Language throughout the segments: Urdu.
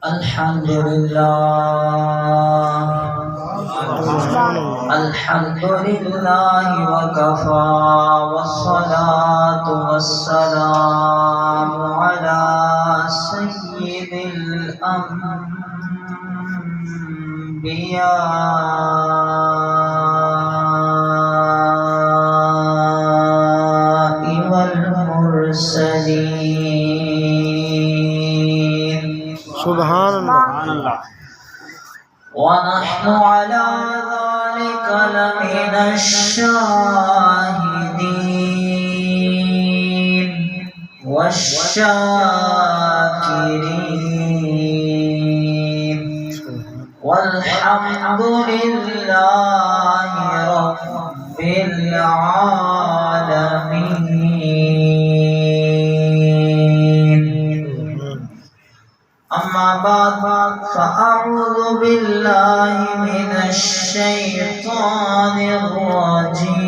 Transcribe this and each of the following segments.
الحمد لله وكفى والصلاة والسلام على سيد الأنبياء والمرسلين سبحان اللہ ونحن على ذلك لمن الشاهدين والشاكرين والحمد لله رب العالمين. أما بعد فأعوذ بالله من الشيطان الرجيم.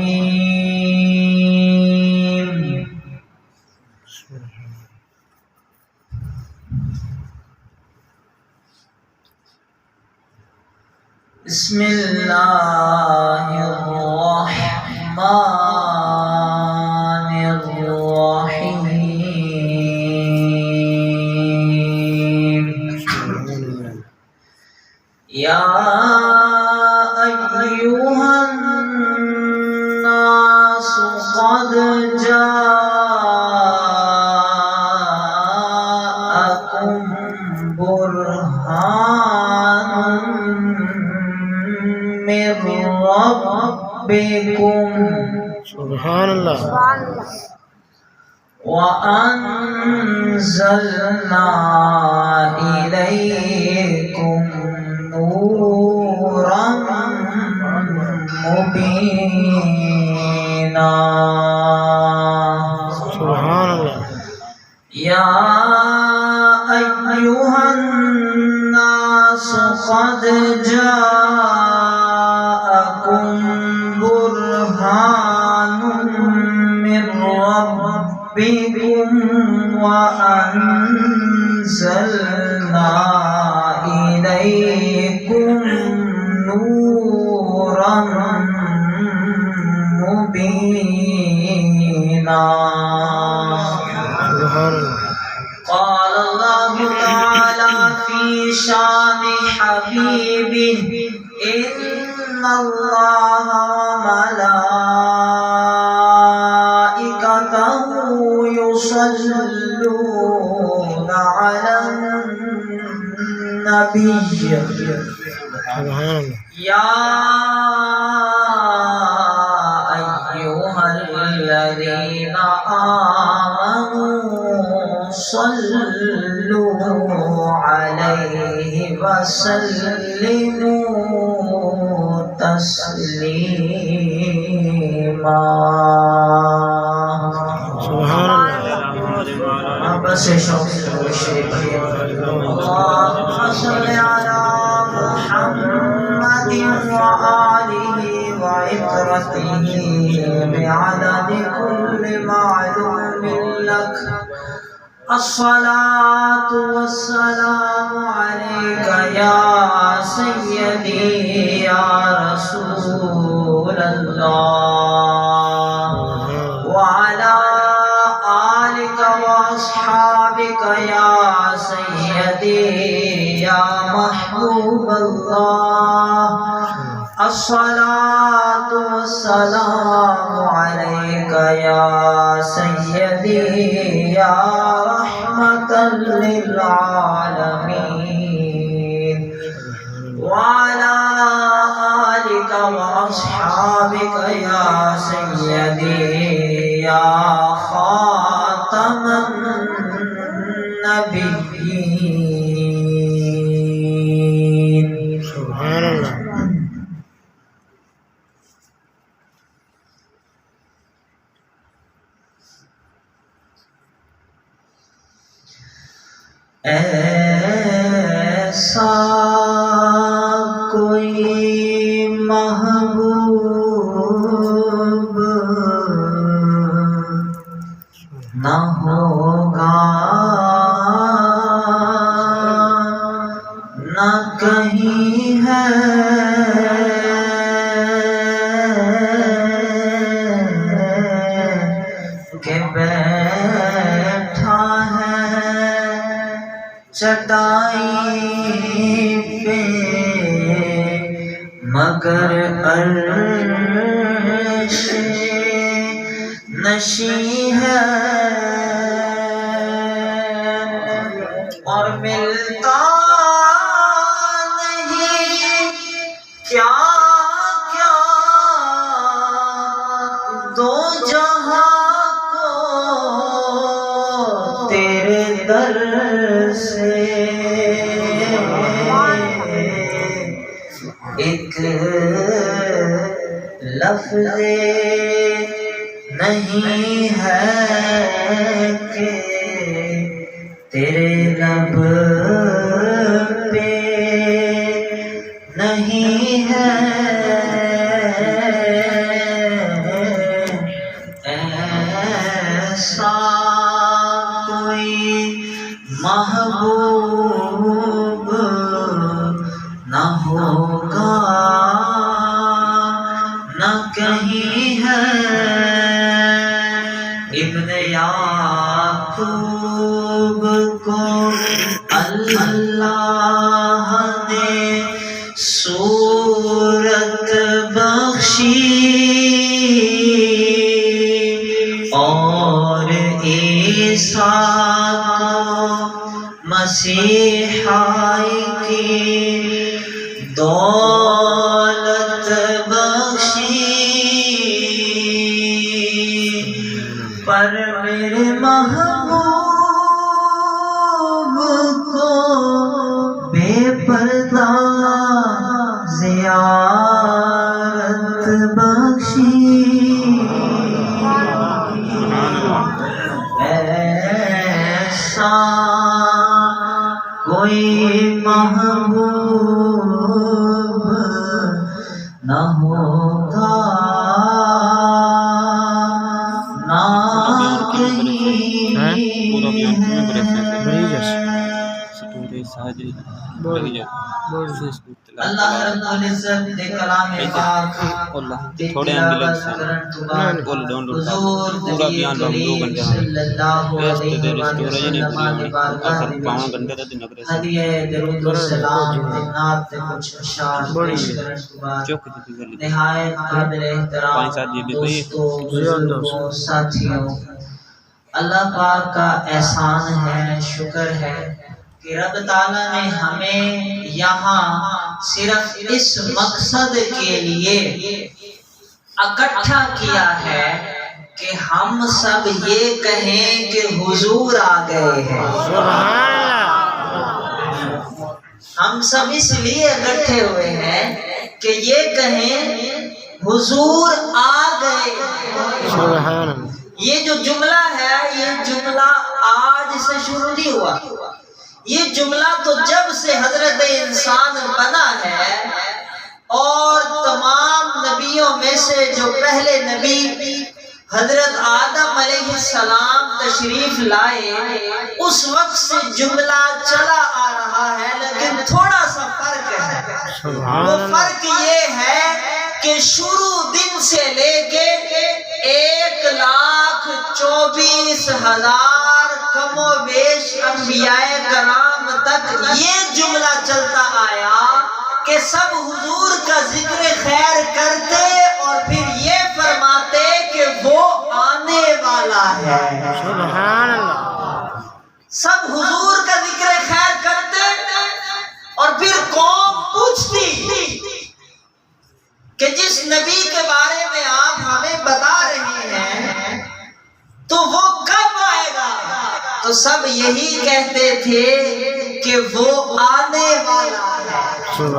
بسم الله الرحمن الرحيم. يا أيها الناس قد جاءكم برهان من ربكم سبحان اللہ وأنزلنا إليكم نورا مبينا. سبحان اللہ يا أيها الناس قد جاءكم برهان من ربكم وأنزلنا إليكم نورا مبينا. سبحان اللہ قال الله تعالى في شان حبيبه إن الله وملائكته يصلون على النبي سبحان اللہ يا أيها الذين آمنوا صلوا عليه وسلموا تسليما. سبحان اللہ بس شوق اللهم صل على محمد وآله وعترته بعدد كل معلوم لك. الصلاة والسلام عليك يا سيدي يا رسول الله وعلى آلك وأصحابك يا سيدي يا محبوب الله. الصلاة والسلام عليك يا سيدي يا رحمة للعالمين وعلى آلك وأصحابك يا سيدي يا خاتم النبيين. سبحان اللہ ایسا کوئی محبوب نہ ہوگا چٹائی پہ مگر عرش نشیں ہے اور ملتا نہیں کیا کیا دو جہاں کو تیرے در سے ایک لفظ نہیں ہے کہ تیرے لب پہ نہیں ہے ایسا کوئی محبوب نہ ہوگا نہ کہیں ہے ابن یعقوب کو اللہ نے صورت بخشی اور عیسیٰ کو مسیحائی کی دولت بخشی پر میرے محبوب کو بے پردہ زیارت بخشی ایسا کوئی محبوب نہ ہوگا نہ کہیں اللہ رب العزت دے کلام پاک تھوڑے انگلت سے کول ڈاؤن لوڈ پورا بیان ہم 2 گھنٹے اس تے اسٹوریج نہیں پوری اخر 5 گھنٹے تے نگرے سے ہدیہ درود و سلام نعت تے کچھ اشعار پیش کرنے کے بعد چوک دی گلی نہایت قابل احترام 5-7 جی بھی کوئی دوستوں ساتھیوں اللہ پاک کا احسان ہے شکر ہے کہ رب تعالیٰ نے ہمیں یہاں صرف اس مقصد کے لیے اکٹھا کیا ہے کہ ہم سب یہ کہیں کہ حضور آ گئے ہیں۔ ہم سب اس لیے اکٹھے ہوئے ہیں کہ یہ کہیں حضور آ گئے ہیں۔ یہ جو جملہ ہے یہ جملہ آج سے شروع نہیں ہوا، یہ جملہ تو جب سے حضرت انسان بنا ہے اور تمام نبیوں میں سے جو پہلے نبی حضرت آدم علیہ السلام تشریف لائے اس وقت سے جملہ چلا آ رہا ہے، لیکن تھوڑا سا فرق ہے۔ وہ فرق یہ ہے کہ شروع دن سے لے کے 1,24,000 کم و بیش انبیاء کرام تک یہ جملہ چلتا آیا کہ سب حضور کا ذکر خیر کرتے اور پھر یہ فرماتے کہ وہ آنے والا ہے۔ سبحان اللہ۔ سب حضور کا ذکر خیر کرتے اور پھر قوم پوچھتی کہ جس نبی کے بارے میں آپ ہمیں بتا رہے ہیں تو وہ کب آئے گا؟ تو سب یہی کہتے تھے کہ وہ آنے والا ہے۔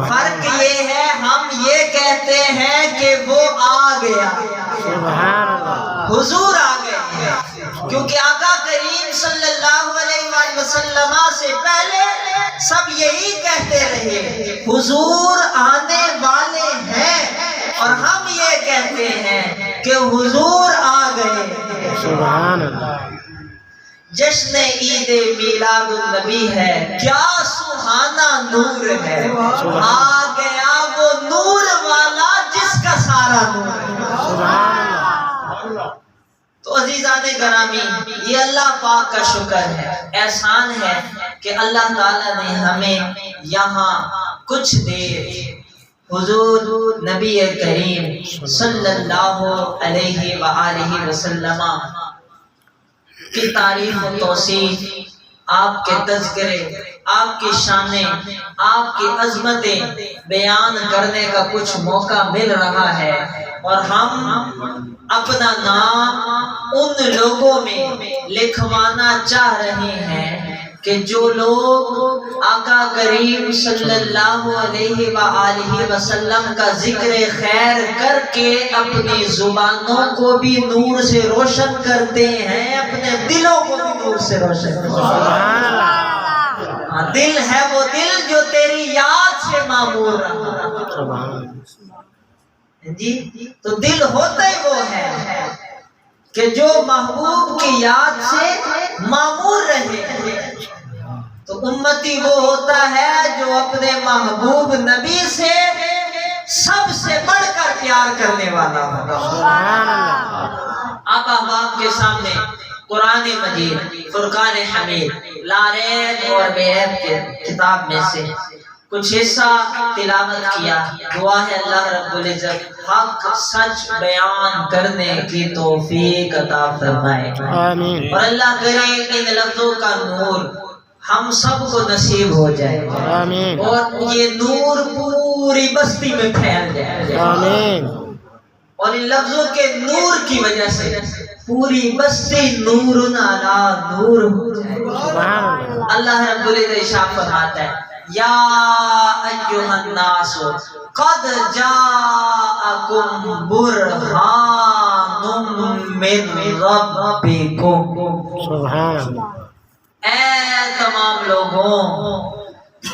فرق یہ ہے ہم یہ کہتے ہیں کہ وہ آ گیا، حضور آ گئے ہیں، کیونکہ آقا کریم صلی اللہ علیہ وآلہ وسلم سے پہلے سب یہی کہتے رہے حضور آنے والے ہیں، اور ہم یہ کہتے ہیں کہ حضور آ گئے۔ سبحان اللہ۔ جشن عید میلاد النبی ہے، کیا سہانا نور ہے، آ گیا وہ نور والا جس کا سارا نور ہے۔ سبحان اللہ۔ تو عزیزان گرامی، یہ اللہ پاک کا شکر ہے، احسان ہے کہ اللہ تعالیٰ نے ہمیں یہاں کچھ دیر حضور نبی کریم صلی اللہ علیہ وآلہ وسلم کی تعریف و توصیف، آپ کے تذکرے، آپ کی شانیں، آپ کی عظمتیں بیان کرنے کا کچھ موقع مل رہا ہے، اور ہم اپنا نام ان لوگوں میں لکھوانا چاہ رہے ہیں کہ جو لوگ آقا کریم صلی اللہ علیہ وآلہ وسلم کا ذکر خیر کر کے اپنی زبانوں کو بھی نور سے روشن کرتے ہیں، اپنے دلوں کو بھی نور سے روشن کرتے ہیں۔ دل ہے وہ دل جو تیری یاد سے معمور رہا، جی تو دل ہوتا ہی وہ ہے کہ جو محبوب کی یاد سے معمور رہے، تو امتی وہ ہوتا ہے جو اپنے محبوب نبی سے سب سے بڑھ کر پیار کرنے والا ہوگا۔ آپ احباب کے سامنے قرآن مجید فرقان حمید لا ریب اور بے عیب کے کتاب میں سے کچھ حصہ تلاوت کیا۔ دعا ہے اللہ رب العزت حق سچ بیان کرنے کی توفیق عطا فرمائے، آمین، اور اللہ کرے ان لفظوں کا نور ہم سب کو نصیب ہو جائے، آمین، اور یہ نور پوری بستی میں پھیل جائے، آمین، اور ان لفظوں کے نور کی وجہ سے پوری بستی نور علی نور ہو جائے۔ سبحان اللہ، اللہ رب العزت ارشاد فرماتا ہے یا ایھا الناس قد جاءکم برہان من ربکم، سبحان اللہ، اے تمام لوگوں،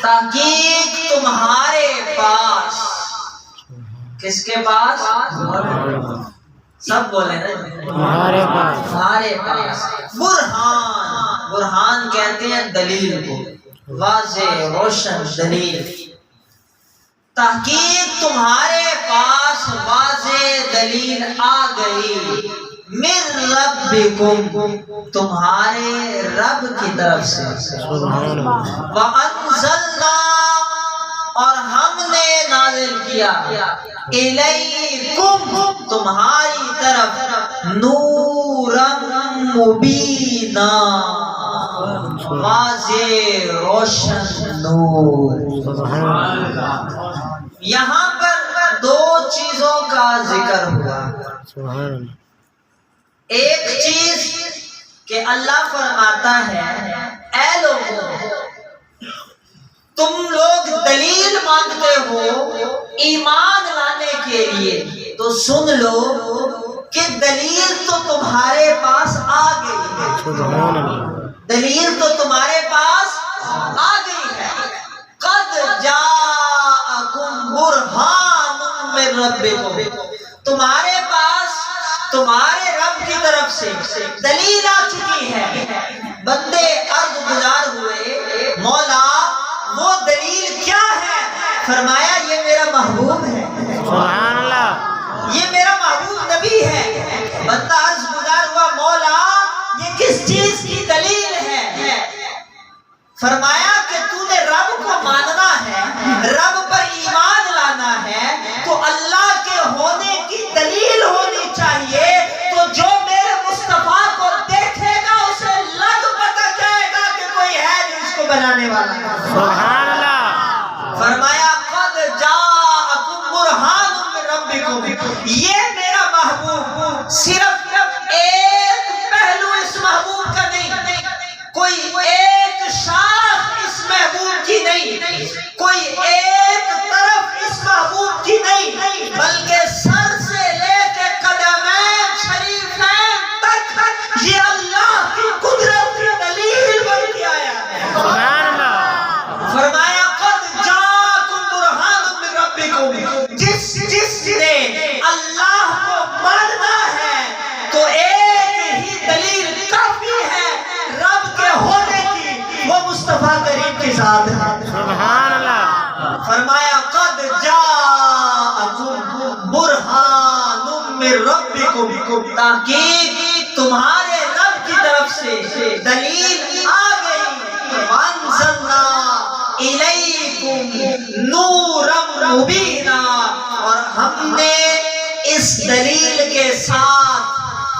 تحقیق تمہارے پاس، کس کے پاس؟ سب بولے نا، تمہارے پاس، تمہارے پاس برہان، برہان کہتے ہیں دلیل کو، واضح روشن دلیل، تحقیق تمہارے پاس واضح دلیل آ گئی، من ربکم، تمہارے رب کی طرف سے، سبحان اللہ، وَأَنزَلْنَا، اور ہم نے نازل کیا، الیکم، تمہاری طرف، نورا مبینا، واضح روشن نور۔ سبحان اللہ، یہاں پر دو چیزوں کا ذکر ہوا، سبحان اللہ، ایک چیز کہ اللہ فرماتا ہے اے لوگوں، تم لوگ دلیل مانگتے ہو ایمان لانے کے لیے، تو سن لو کہ دلیل تو تمہارے پاس آ گئی ہے، سبحان اللہ، دلیل تو تمہارے پاس آ گئی ہے، قد جاءکم برہان من ربکم، تمہارے پاس تمہارے رب کی طرف سے دلیل آ چکی ہے۔ بندے عرض گزار ہوئے مولا وہ دلیل کیا ہے؟ فرمایا یہ میرا محبوب ہے، سبحان اللہ، یہ میرا محبوب نبی ہے۔ بندہ عرض گزار ہوا مولا یہ کس چیز کی دلیل ہے؟ فرمایا کہ تو نے رب کو ماننا ہے، رب پر ایمان لانا ہے، تو اللہ کے ہونے کی دلیل ہونی چاہیے، تو جو میرے مصطفیٰ کو دیکھے گا اسے لگ پتہ جائے گا کہ کوئی ہے جو اس کو بنانے والا ہے۔ سبحان اللہ، فرمایا قد جاءکم برہان من ربکم، یہ میرا محبوب صرف ایک پہلو اس محبوب کا نہیں، کوئی ایک شاخ اس محبوب کی نہیں، کوئی ایک طرف اس محبوب کی نہیں، بلکہ سر سے لے کے قدمین شریفین تک یہ اللہ کی قدرت کی دلیل بن کے آیا ہے۔ سبحان اللہ، فرمایا قد جاءکم برہان من ربکم، جس نے اللہ کو ماننا ہے تو ایک ہی دلیل کافی ہے رب کے ہونے کی، وہ مصطفیٰ کریم کے ساتھ ہے۔ سبحان اللہ، فرمایا قد جاءکم برہان من ربکم، تحقیق تمہارے رب کی طرف سے دلیل آ گئی. وَأَنزَلْنَا إِلَيْكُمْ نُورًا مُبِينًا, اور ہم نے اس دلیل کے ساتھ,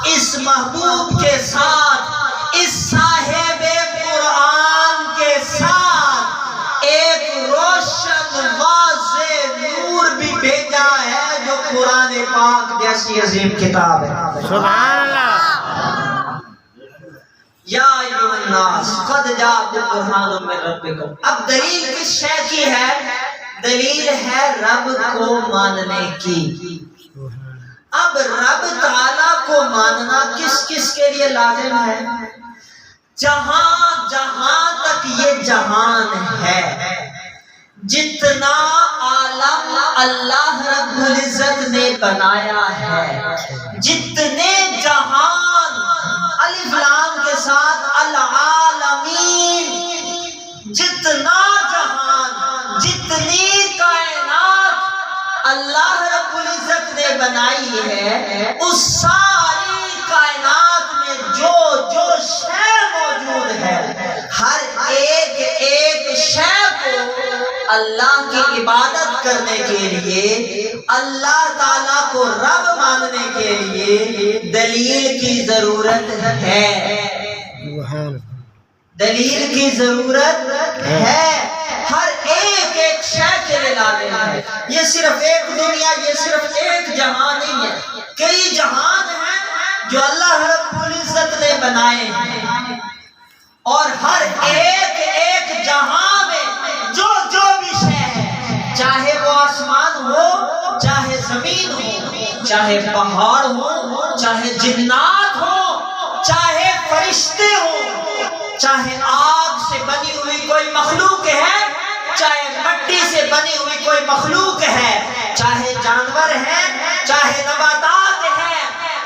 اس محبوب کے ساتھ, اس صاحب قرآن کے ساتھ ایک روشن واضح نور بھی بھیجا ہے جو قرآن پاک جیسی عظیم کتاب ہے. سبحان اللہ. یا ایھا الناس قد جاءکم برہان من ربکم. اب دلیل کس شے کی ہے؟ دلیل ہے رب کو ماننے کی. اب رب تعالیٰ کو ماننا کس کس کے لیے لازم ہے؟ جہاں تک یہ جہان ہے, جتنا عالم اللہ رب العزت نے بنایا ہے, جتنے جہان الف لام کے ساتھ العالمین, جتنا جہان, جتنی کائنات اللہ رب العزت نے بنائی ہے, اس ساری کائنات میں جو شے موجود ہے, ہر ایک شے کو اللہ کی عبادت کرنے کے لیے, اللہ تعالیٰ کو رب ماننے کے لیے دلیل کی ضرورت ہے. دلیل کی ضرورت ہے. ہر ایک شے کے لیے لازم ہے. یہ صرف ایک دنیا, یہ صرف ایک جہان نہیں ہے, کئی جہان ہیں جو اللہ رب العزت نے بنائے ہیں, اور ہر ایک جہاں میں جو بھی شے ہے, چاہے وہ آسمان ہو, چاہے زمین ہو, چاہے پہاڑ ہو, چاہے جنات ہو, چاہے فرشتے ہو, چاہے آگ سے بنی ہوئی کوئی مخلوق ہے, چاہے مٹی سے بنی ہوئی کوئی مخلوق ہے, چاہے جانور ہے, چاہے نباتات ہیں,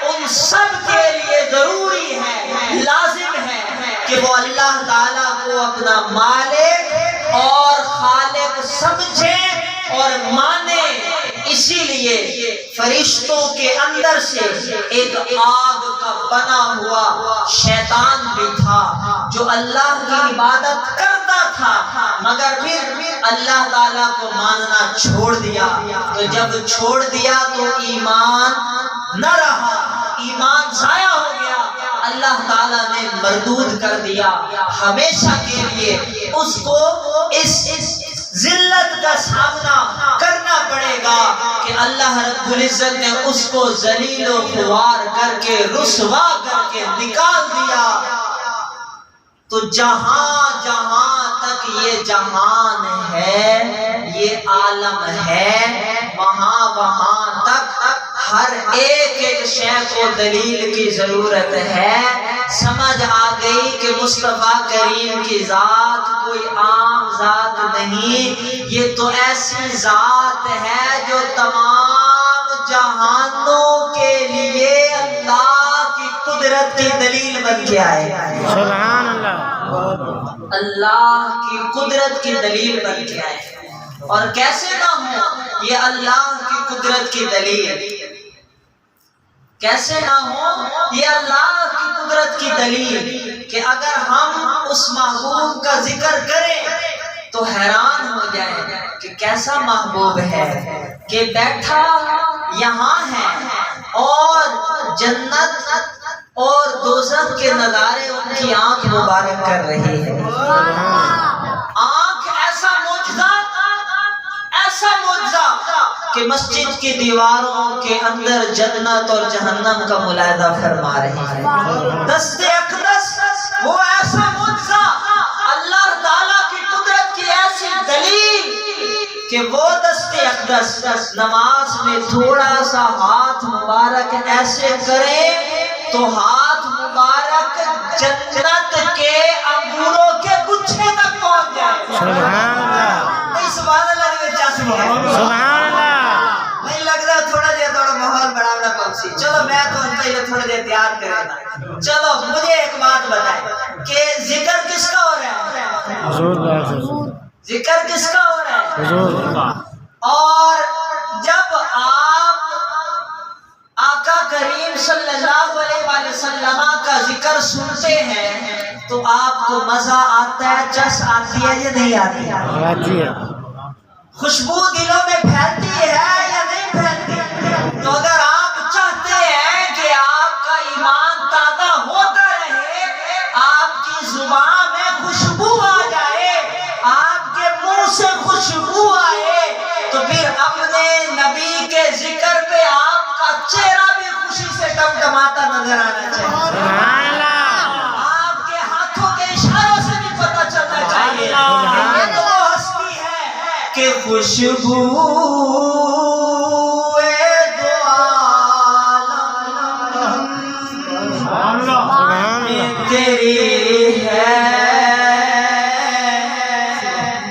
ان سب کے لیے ضروری ہے, لازم ہے کہ وہ اللہ تعالیٰ کو اپنا مالک اور خالق سمجھے اور مانے. اسی لیے فرشتوں کے اندر سے ایک آگ کا بنا ہوا شیطان بھی تھا جو اللہ کی عبادت کرتا تھا, مگر پھر اللہ تعالیٰ کو ماننا چھوڑ دیا. تو جب چھوڑ دیا تو ایمان نہ رہا, ایمان ضائع ہو گیا, اللہ تعالیٰ نے مردود کر دیا. ہمیشہ کے لیے اس کو اس ذلت کا سامنا کرنا پڑے گا کہ اللہ رب العزت نے اس کو ذلیل و خوار کر کے, رسوا کر کے نکال دیا. تو جہاں تک یہ جہان ہے, یہ عالم ہے, وہاں تک ہر ایک شے کو دلیل کی ضرورت ہے. سمجھ آ گئی کہ مصطفیٰ کریم کی ذات کوئی عام ذات نہیں, یہ تو ایسی ذات ہے جو تمام جہانوں کے لیے اللہ کی قدرت کی دلیل بن کے آئے. سبحان اللہ. اللہ کی قدرت کی دلیل بن کے آئے. اور کیسے نہ ہو یہ اللہ کی قدرت کی دلیل, کیسے نہ ہو یہ اللہ کی قدرت کی دلیل کہ اگر ہم اس محبوب کا ذکر کریں تو حیران ہو جائیں کہ کیسا محبوب ہے کہ بیٹھا یہاں ہے اور جنت اور دوزخ کے نظارے ان کی آنکھ مبارک کر رہی ہے. آنکھ ایسا معجزہ کہ مسجد کی دیواروں کے اندر جنت اور جہنم کا ملاحظہ فرما رہی ہے. دست اقدس وہ ایسا معجزہ, اللہ تعالیٰ کی قدرت کی ایسی دلیل کہ وہ دست اقدس نماز میں تھوڑا سا ہاتھ مبارک ایسے کرے تو ہاتھ مبارک جنت کے انگوروں کے گچھے تک پہنچ جائے. سبحان اللہ. سبحان اللہ. سبحان اللہ. نہیں لگ رہا تھوڑا ماحول بڑا پکسی. چلو میں تو پہلے تھوڑی دیر تیار کرے. چلو مجھے ایک بات بتائیں کہ ذکر کس کا ہو رہا ہے؟ ذکر کس کا ہو رہا ہے؟ اور جب آپ آقا آقا کریم صلی اللہ علیہ وآلہ وسلم کا ذکر سنتے ہیں تو آپ کو مزہ آتا ہے، چس آتی ہے یا نہیں آتی؟ آتی ہے۔ خوشبو دلوں میں پھیلتی ہے یا نہیں پھیلتی؟ تو اگر آپ چاہتے ہیں کہ آپ کا ایمان تازہ ہوتا رہے، آپ کی زبان میں خوشبو آ جائے، آپ کے منہ سے خوشبو آئے، تو پھر اپنے نبی کے ذکر پہ آپ کا چہرہ بھی خوشی سے ٹمٹماتا نظر آنا چاہیے، سبحان اللہ، آپ کے ہاتھوں کے اشاروں سے بھی پتہ چلنا چاہیے یہ تو وہ ہستی ہے کہ خوشبو سبحان اللہ، تیری ہے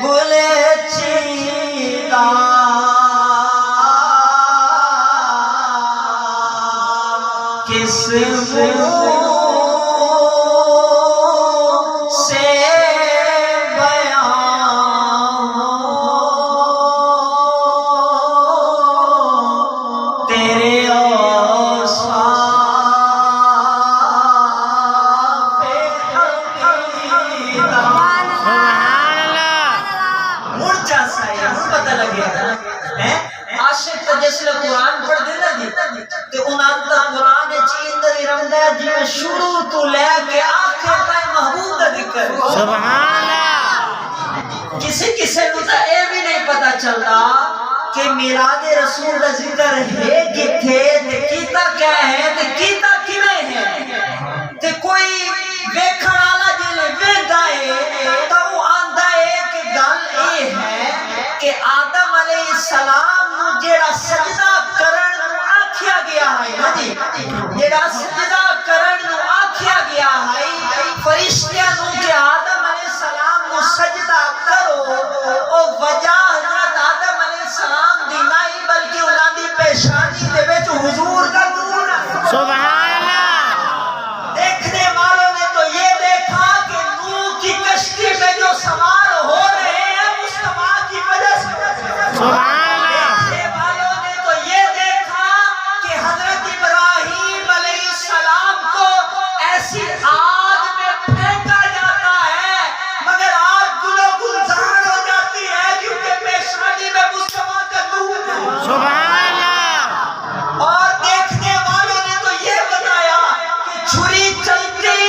گل چیدہ کس منہ سے بیان تیرے جسل قرآن پڑھ دینا جی تے انہاں تا قرآن چیندر رمضا جی میں شروع تو لے کے آخر تائیں محبوب دا ذکر سبحان اللہ۔ کسی نو تا اے بھی نہیں پتا چلتا کہ میلاد رسول دا ذکر ہے کتھے تے کیتا کیا ہے تے کیتا کیویں ہے تے کوئی ویکھن والا جلے ویندا ہے تا وہ آندا ہے کہ گل اے ہے کہ آدم علیہ السلام جیڑا سجدہ کرن نو آکھیا گیا ہے جی جیڑا سجدہ کرن نو آکھیا گیا ہے فرشتیاں نو کہ آدم علیہ السلام نو سجدہ کرو او وجہ حضرت آدم علیہ السلام دی نہیں بلکہ انہاں دی پیشانی دے وچ حضور دا نور ہے سبحان اللہ۔ دیکھنے والوں نے تو یہ دیکھا کہ نوح کی کشتی میں جو سوار ہو رہے ہیں مصطفیٰ کی وجہ سے سبحان آگ میں پھینکا جاتا ہے مگر آگ گلو گلزار ہو جاتی ہے کیونکہ پیشانی میں مصطفیٰ کا نور ہے سبحان اللہ۔ اور دیکھنے والوں نے تو یہ بتایا کہ چھری چلتی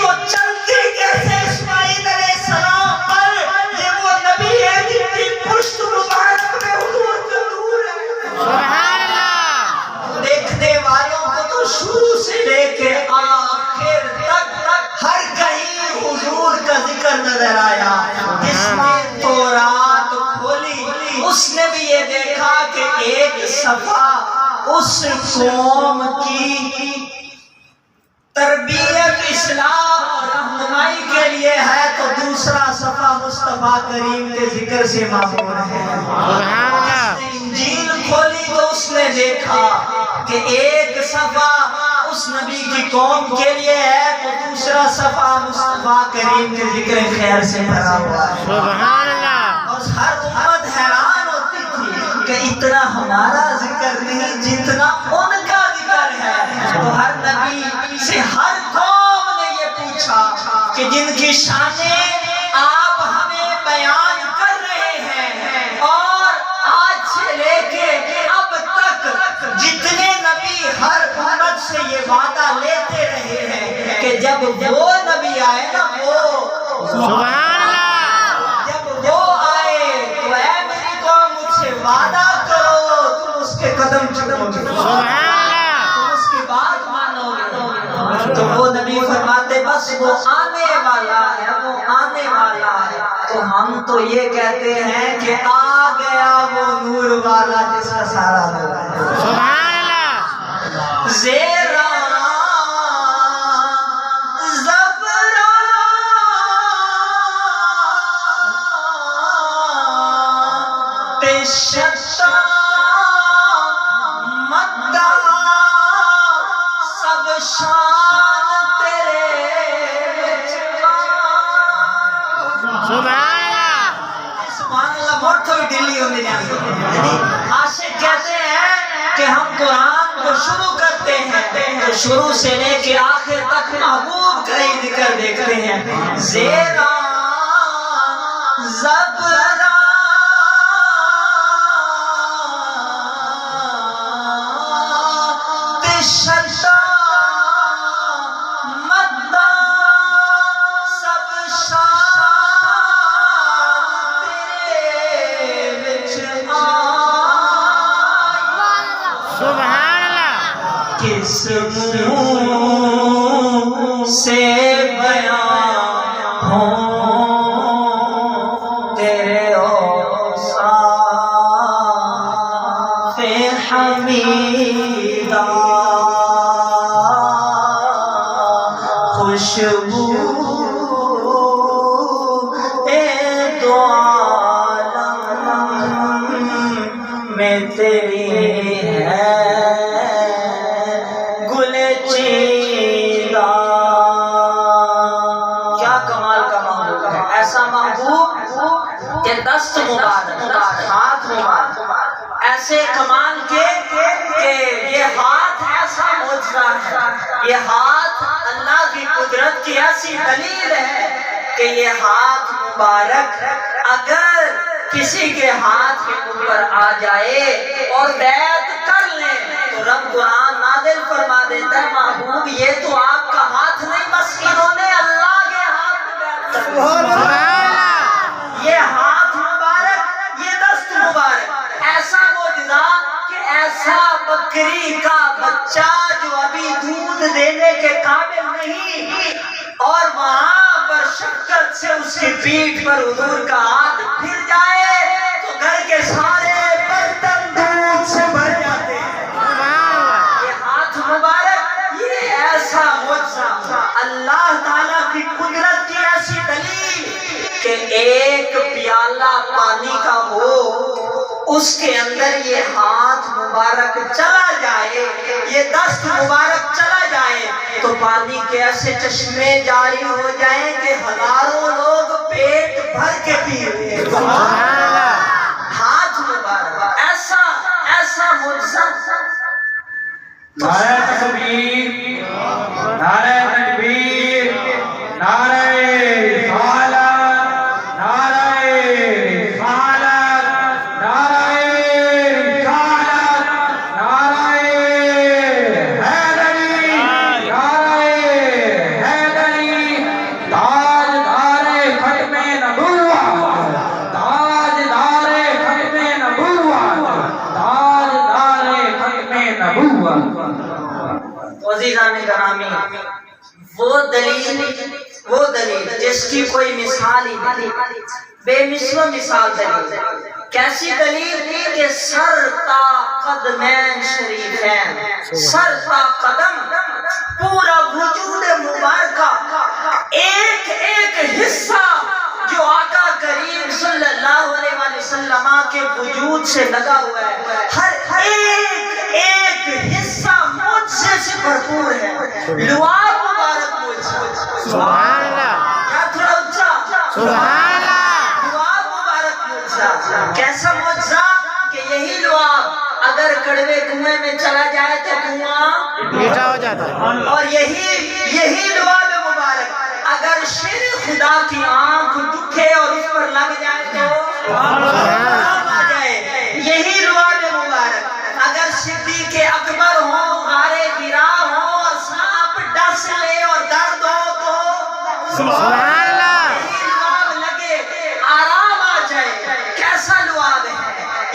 تو چلتی کیسے اسماعیل علیہ السلام پر یہ وہ نبی ہے جن کی پشت مبارک میں حضور کا نور ہے سبحان اللہ۔ دیکھنے والوں کو تو شروع سے لے کے آخر تک ہر کہیں حضور کا ذکر نظر آیا جس نے تورات کھولی اس نے بھی یہ دیکھا کہ ایک صفحہ اس قوم کی تربیت اصلاح اور رہنمائی کے لیے ہے تو دوسرا صفحہ مصطفیٰ کریم کے ذکر سے معمور ہے سبحان اللہ۔ انجیل کھولی تو اس نے دیکھا کہ ایک صفحہ اس نبی کی قوم کے لیے ہے تو دوسرا صفحہ مصطفیٰ کریم کے ذکر خیر سے بھرا ہوا ہے سبحان اللہ۔ اور ہر امت حیران ہوتی تھی کہ اتنا ہمارا ذکر نہیں جتنا ان کا ذکر ہے تو ہر نبی سے ہر قوم نے یہ پوچھا کہ جن کی شانیں آپ ہمیں بیان کر رہے ہیں اور آج سے لے کے اب تک جتنے نبی ہر امت سے یہ وعدہ لیتے رہے ہیں کہ جب وہ نبی آئے نا وہ سبحان اللہ۔ جب وہ آئے تو اے میری قوم مجھ سے وعدہ کرو تم اس کے قدم چلو گے سبحان اللہ۔ تم اس کی بات مانو گے تو وہ نبی فرماتے بس وہ آنے والا ہے وہ آنے والا ہے تو ہم تو یہ کہتے ہیں کہ آ گیا وہ نور والا جس کا سارا نور ہے سبحان اللہ۔ زیرا زبرا پیشتا مدہ سب شان تیرے سبحان اللہ۔ سبحان اللہ بہت تھوڑی ڈلی ہونے جاتی ہے عاشق کہتے ہیں کہ ہم قرآن کو شروع کرتے ہیں تو شروع سے لے کے آخر تک محبوب کا ہی ذکر دیکھتے ہیں. زیرا زبرا تشتا مدہ سب شان تیرے وچ آئی. سبحان اللہ. کس منہ سے بیان ہوں تیرے اوصاف حمیدہ. خوشبو اے دو عالم میں تیری ہے گل چیدہ. کیا کمال کا محبوب ہے. ایسا محبوب کہ دست مبارک ہاتھ مبارک ایسے کمال کے کہ یہ ہاتھ ایسا معجزہ ہے. یہ ہاتھ اللہ کی قدرت کی ایسی دلیل ہے کہ یہ ہاتھ مبارک اگر کسی کے ہاتھ کے اوپر آ جائے اور بیعت کر لیں تو رب قرآن نازل فرما دیتا ہے محبوب یہ تو آپ کا ہاتھ نہیں بس انہوں نے اللہ کے ہاتھ میں بیعت کر لی. یہ ہاتھ مبارک یہ دست مبارک ایسا معجزہ کہ ایسا بکری کا بچہ جو ابھی دودھ دینے کے قابل نہیں اور وہاں پر شفقت سے اس کی پیٹھ پر حضور کا ہاتھ پھر جائے تو گھر کے سارے برتن دودھ سے بھر جاتے ہیں. یہ ہاتھ مبارک یہ ایسا معجزہ اللہ تعالیٰ کی قدرت کی ایسی دلیل کہ ایک پیالہ پانی کا ہو اس کے اندر یہ ہاتھ مبارک چلا جائے یہ دست مبارک چلا جائے تو پانی کے ایسے چشمے جاری ہو جائیں کہ ہزاروں لوگ پیٹ بھر کے پی رہے ہیں. ہاتھ مبارک ایسا ایسا معجزہ. نعرہ تکبیر نعرہ تکبیر نعرہ رسالت نعرہ رسالت نعرہ رسالت نعرہ حیدری نعرہ حیدری. تاجدار ختم نبوت تاجدار ختم نبوت تاجدار ختم نبوت. عزیزان گرامی وہ دلیل جس کی کوئی مثال ہی نہیں بے مثل مثال دلیل. کیسی دلیل کہ سر تا قدمین شریفین سر تا قدم پورا وجود مبارکہ ایک ایک حصہ جو آقا کریم صلی اللہ علیہ وسلم کے وجود سے لگا ہوا ہے ہر ایک حصہ معجزے سے بھرپور ہے. لعاب مبارک معجزہ. سبحان اللہ. کیا تھوڑا اونچا. سبحان اللہ. لعاب مبارک معجزہ. کیسا معجزہ کہ یہی لعاب اگر کڑوے کنویں میں چلا جائے تو کنواں میٹھا ہو جاتا ہے. اور یہی لعاب مبارک اگر شیر خدا کی آنکھ دکھے اور اس پر لگ جائے تو آ جائے. یہی لعاب مبارک اگر صدیق اکبر ہو غارے حرا ہو اور سانپ ڈس لے اور درد ہو تو سبحان اللہ. یہی لعاب لگے آرام آ جائے. کیسا لعاب ہے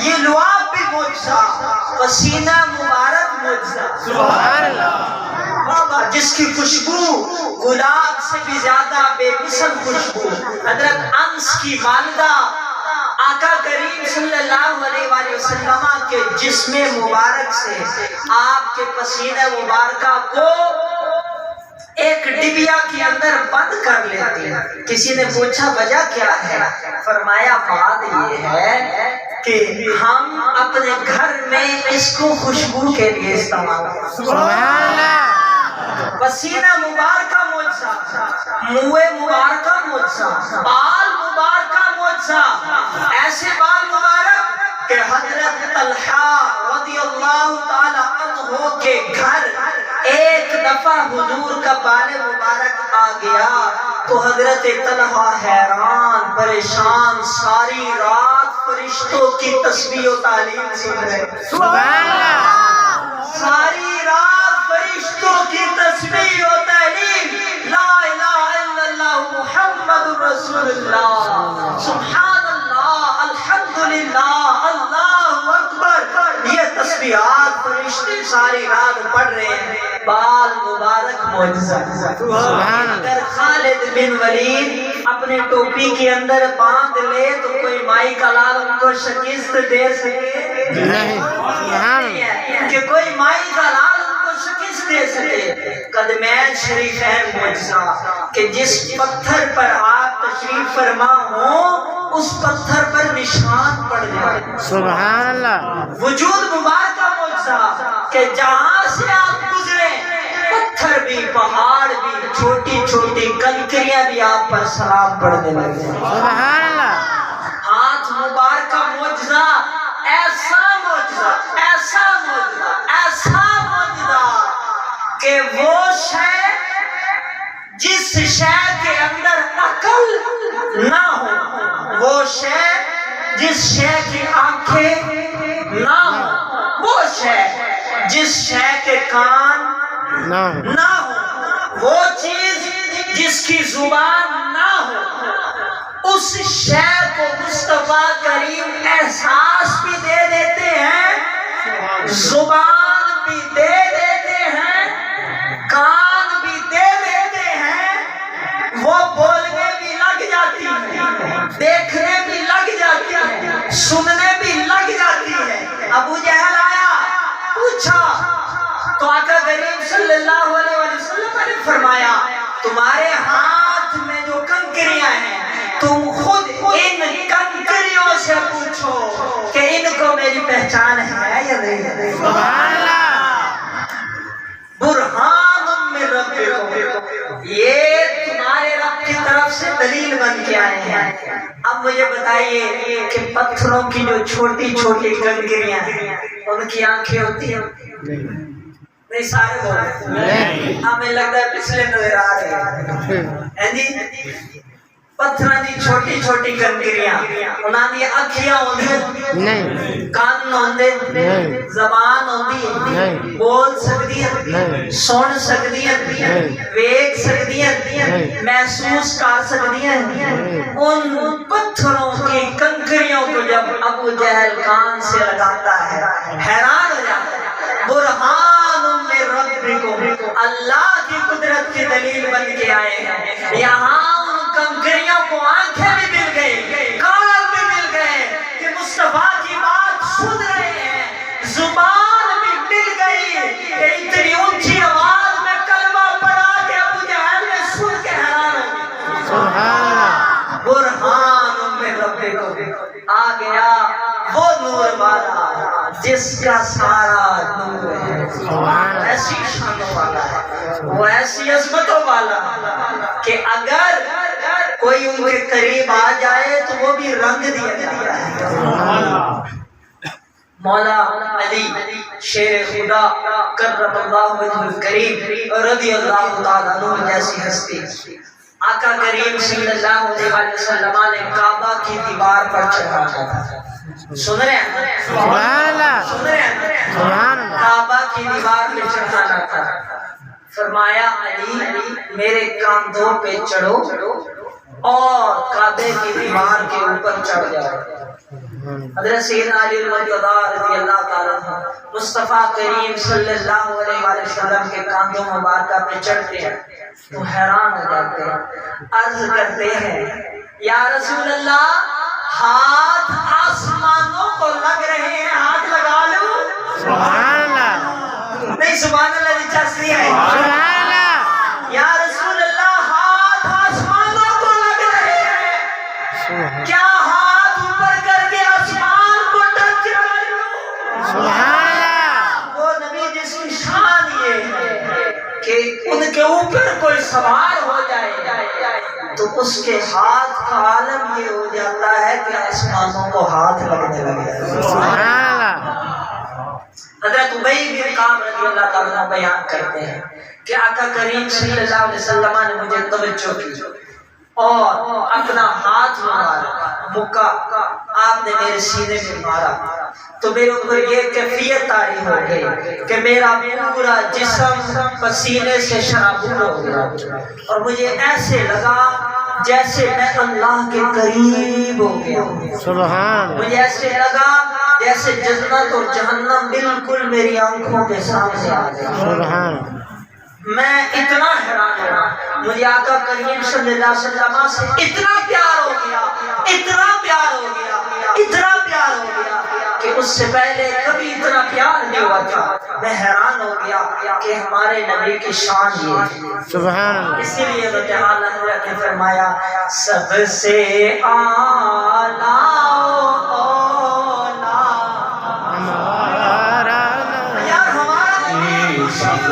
یہ لعاب بھی معجزہ. پسینہ مبارک معجزہ. سبحان اللہ. جس کی خوشبو گلاب سے بھی زیادہ بے مثل خوشبو حضرت انس کی والدہ آقا کریم صلی اللہ علیہ وآلہ وسلم کے جسم مبارک سے آپ کے پسینہ مبارکہ کو ایک ڈبیا کے اندر بند کر لیتے ہیں. کسی نے پوچھا وجہ کیا ہے؟ فرمایا بات یہ ہے کہ ہم اپنے گھر میں اس کو خوشبو کے لیے استعمال کرتے ہیں. سبحان اللہ. پسینہ مبارکہ معجزہ منہ مبارکہ معجزہ بال مبارکہ معجزہ. ایسے بال مبارک کہ حضرت طلحہ رضی اللہ تعالی عنہ کے گھر ایک دفعہ حضور کا بال مبارک آ گیا تو حضرت طلحہ حیران پریشان ساری رات فرشتوں کی تسبیح و تعلیم سن رہے. سبحان اللہ. ساری رات فرشتوں کی تسبیح و تعلیم. لا الہ الا اللہ محمد رسول اللہ. سبحان اللہ الحمدللہ اللہ اکبر. یہ تسبیحات فرشتے ساری رات پڑھ رہے ہیں. بال مبارک معجزہ. اگر خالد بن ولید اپنے ٹوپی کے اندر باندھ لے تو کوئی مائی کا لال ان کو شکست دے سکے نہیں. سبحان اللہ. کہ کوئی مائی کا لال ان کو شکست دے سکے. قدمین شریفین معجزہ کہ جس پتھر پر آپ تشریف فرما ہوں اس پتھر پر نشان پڑ جائے. سبحان اللہ. وجود مبارک کا معجزہ کہ جہاں سے آپ گزرے پتھر بھی پہاڑ بھی چھوٹی چھوٹی کنکریاں بھی آپ پر سلام پڑھنے لگے. سبحان اللہ. ہاتھ مبارک کا معجزہ ایسا معجزہ ایسا معجزہ ایسا معجزہ کہ وہ شے جس شے کے اندر عقل نہ ہو، وہ شے جس شے کی آنکھیں نہ ہو، وہ شے جس شے کے کان نہ ہو، وہ چیز جس کی زبان نہ ہو، اس شے کو مصطفیٰ کریم احساس بھی دے دیتے ہیں، زبان بھی دے دیتے ہیں، کان بھی دے دیتے ہیں، وہ بولنے بھی لگ جاتی ہے، دیکھنے بھی لگ جاتی ہے، سننے بھی لگ جاتی ہے. ابو جہل آیا پوچھا تو آقا کریم صلی اللہ علیہ وسلم نے فرمایا تمہارے ہاتھ میں جو کنکریاں ہیں تم خود ان کنکریوں سے پوچھو کہ ان کو میری پہچان ہے یا نہیں. سبحان اللہ. برہان من ربکم، یہ تمہارے رب کی طرف سے دلیل بن کے آئے ہیں. اب مجھے بتائیے کہ پتھروں کی جو چھوٹی چھوٹی کنکریاں ہیں ان کی آنکھیں ہوتی ہیں؟ نہیں. سارے بولے ہمیں لگتا ہے پچھلے نظر آ رہے ہیں. پتھراں دی چھوٹی چھوٹی کنکریاں انہاں دی اکھیاں ہوندی نہیں، کان ہوندے نہیں، زبان ہوندی نہیں، بول سکدی ہیں، سن سکدی ہیں، ویکھ سکدی ہیں، محسوس کر سکدی ہیں. ان پتھروں کی کنکریوں کو جب ابو جہل کان سے لگاتا ہے حیران ہو جاتا ہے. برہان من ربکم، اللہ کی قدرت کی دلیل بن کے آئے ہیں. یہاں کنکریوں کو آنکھیں بھی مل گئی، کان بھی مل گئے کہ مصطفیٰ کی بات سن رہے ہیں، زبان بھی مل گئی کہ اتنی اونچی آواز میں کلمہ پڑھا کہ ابو جہل نے سن کے حیران ہو گیا. سبحان اللہ. برہان من ربکم، آ گیا وہ نور والا جس کا سارا نور ہے. ایسی شانوں والا ہے، وہ ایسی عظمتوں والا کہ اگر کوئی ان کے قریب آ جائے تو وہ بھی رنگ دیا جاتا ہے. مولا علی شیر خدا کرم اللہ وجہ الکریم رضی اللہ تعالیٰ عنہ جیسی ہستی آقا کریم صلی اللہ علیہ وسلم نے کعبہ کی دیوار پر چڑھایا تھا. سن رہے ہیں؟ سبحان اللہ. سن رہے ہیں؟ سبحان اللہ. کعبہ کی دیوار پہ چڑھانا تھا. فرمایا علی میرے کاندھوں پہ چڑھو اور کعبے کی دیوار کے اوپر چڑھ جاؤ. حضرت سیدنا علی رضی اللہ تعالیٰ عنہ مصطفیٰ کریم صلی اللہ علیہ وسلم کے کاندھوں مبارکہ پہ چڑھتے ہیں تو حیران ہو جاتے ہیں، عرض کرتے ہیں یا رسول اللہ ہاتھ آسمانوں کو لگ رہے ہیں، ہاتھ لگا لوں؟ سبحان اللہ. نہیں سبحان اللہ نہیں چاہتی ہے. سبحان اللہ. یا رسول اللہ ہاتھ آسمانوں کو لگ رہے ہیں، کیا ہاتھ اوپر کر کے آسمان کو ٹچ کر لوں؟ سبحان اللہ. وہ نبی جس کی شان یہ ہے کہ ان کے اوپر کوئی سوار ہو جائے تو اس کے ہاتھ کا عالم یہ ہو جاتا ہے کہ آسمانوں کو ہاتھ لگنے لگے. سبحان اللہ. عنہ بیان کرتے ہیں کہ آقا کریم صلی اللہ علیہ وسلم نے مجھے توجہ کی اور اپنا ہاتھ مارا، مکہ آپ نے میرے سینے میں مارا تو میرے اوپر یہ کیفیت طاری ہو گئی کہ میرا پورا جسم پسینے سے شرابور ہو گیا اور مجھے ایسے لگا جیسے میں اللہ کے قریب ہو گیا۔ سبحان مجھے ایسے لگا جیسے جنت اور جہنم بالکل میری آنکھوں کے سامنے آ گیا۔ سبحان میں اتنا حیران ہوا، مجھے آقا کریم صلی اللہ علیہ وسلم سے اتنا پیار ہو گیا، اتنا پیار ہو گیا، اتنا پیار ہو گیا کہ اس سے پہلے کبھی اتنا پیار نہیں ہوا تھا۔ میں حیران ہو گیا کہ ہمارے نبی کی شان یہ ہے۔ سبحان اللہ اسی لیے اللہ تعالیٰ نے فرمایا سب سے اعلیٰ ہمارا یار ہمارا نبی سب سے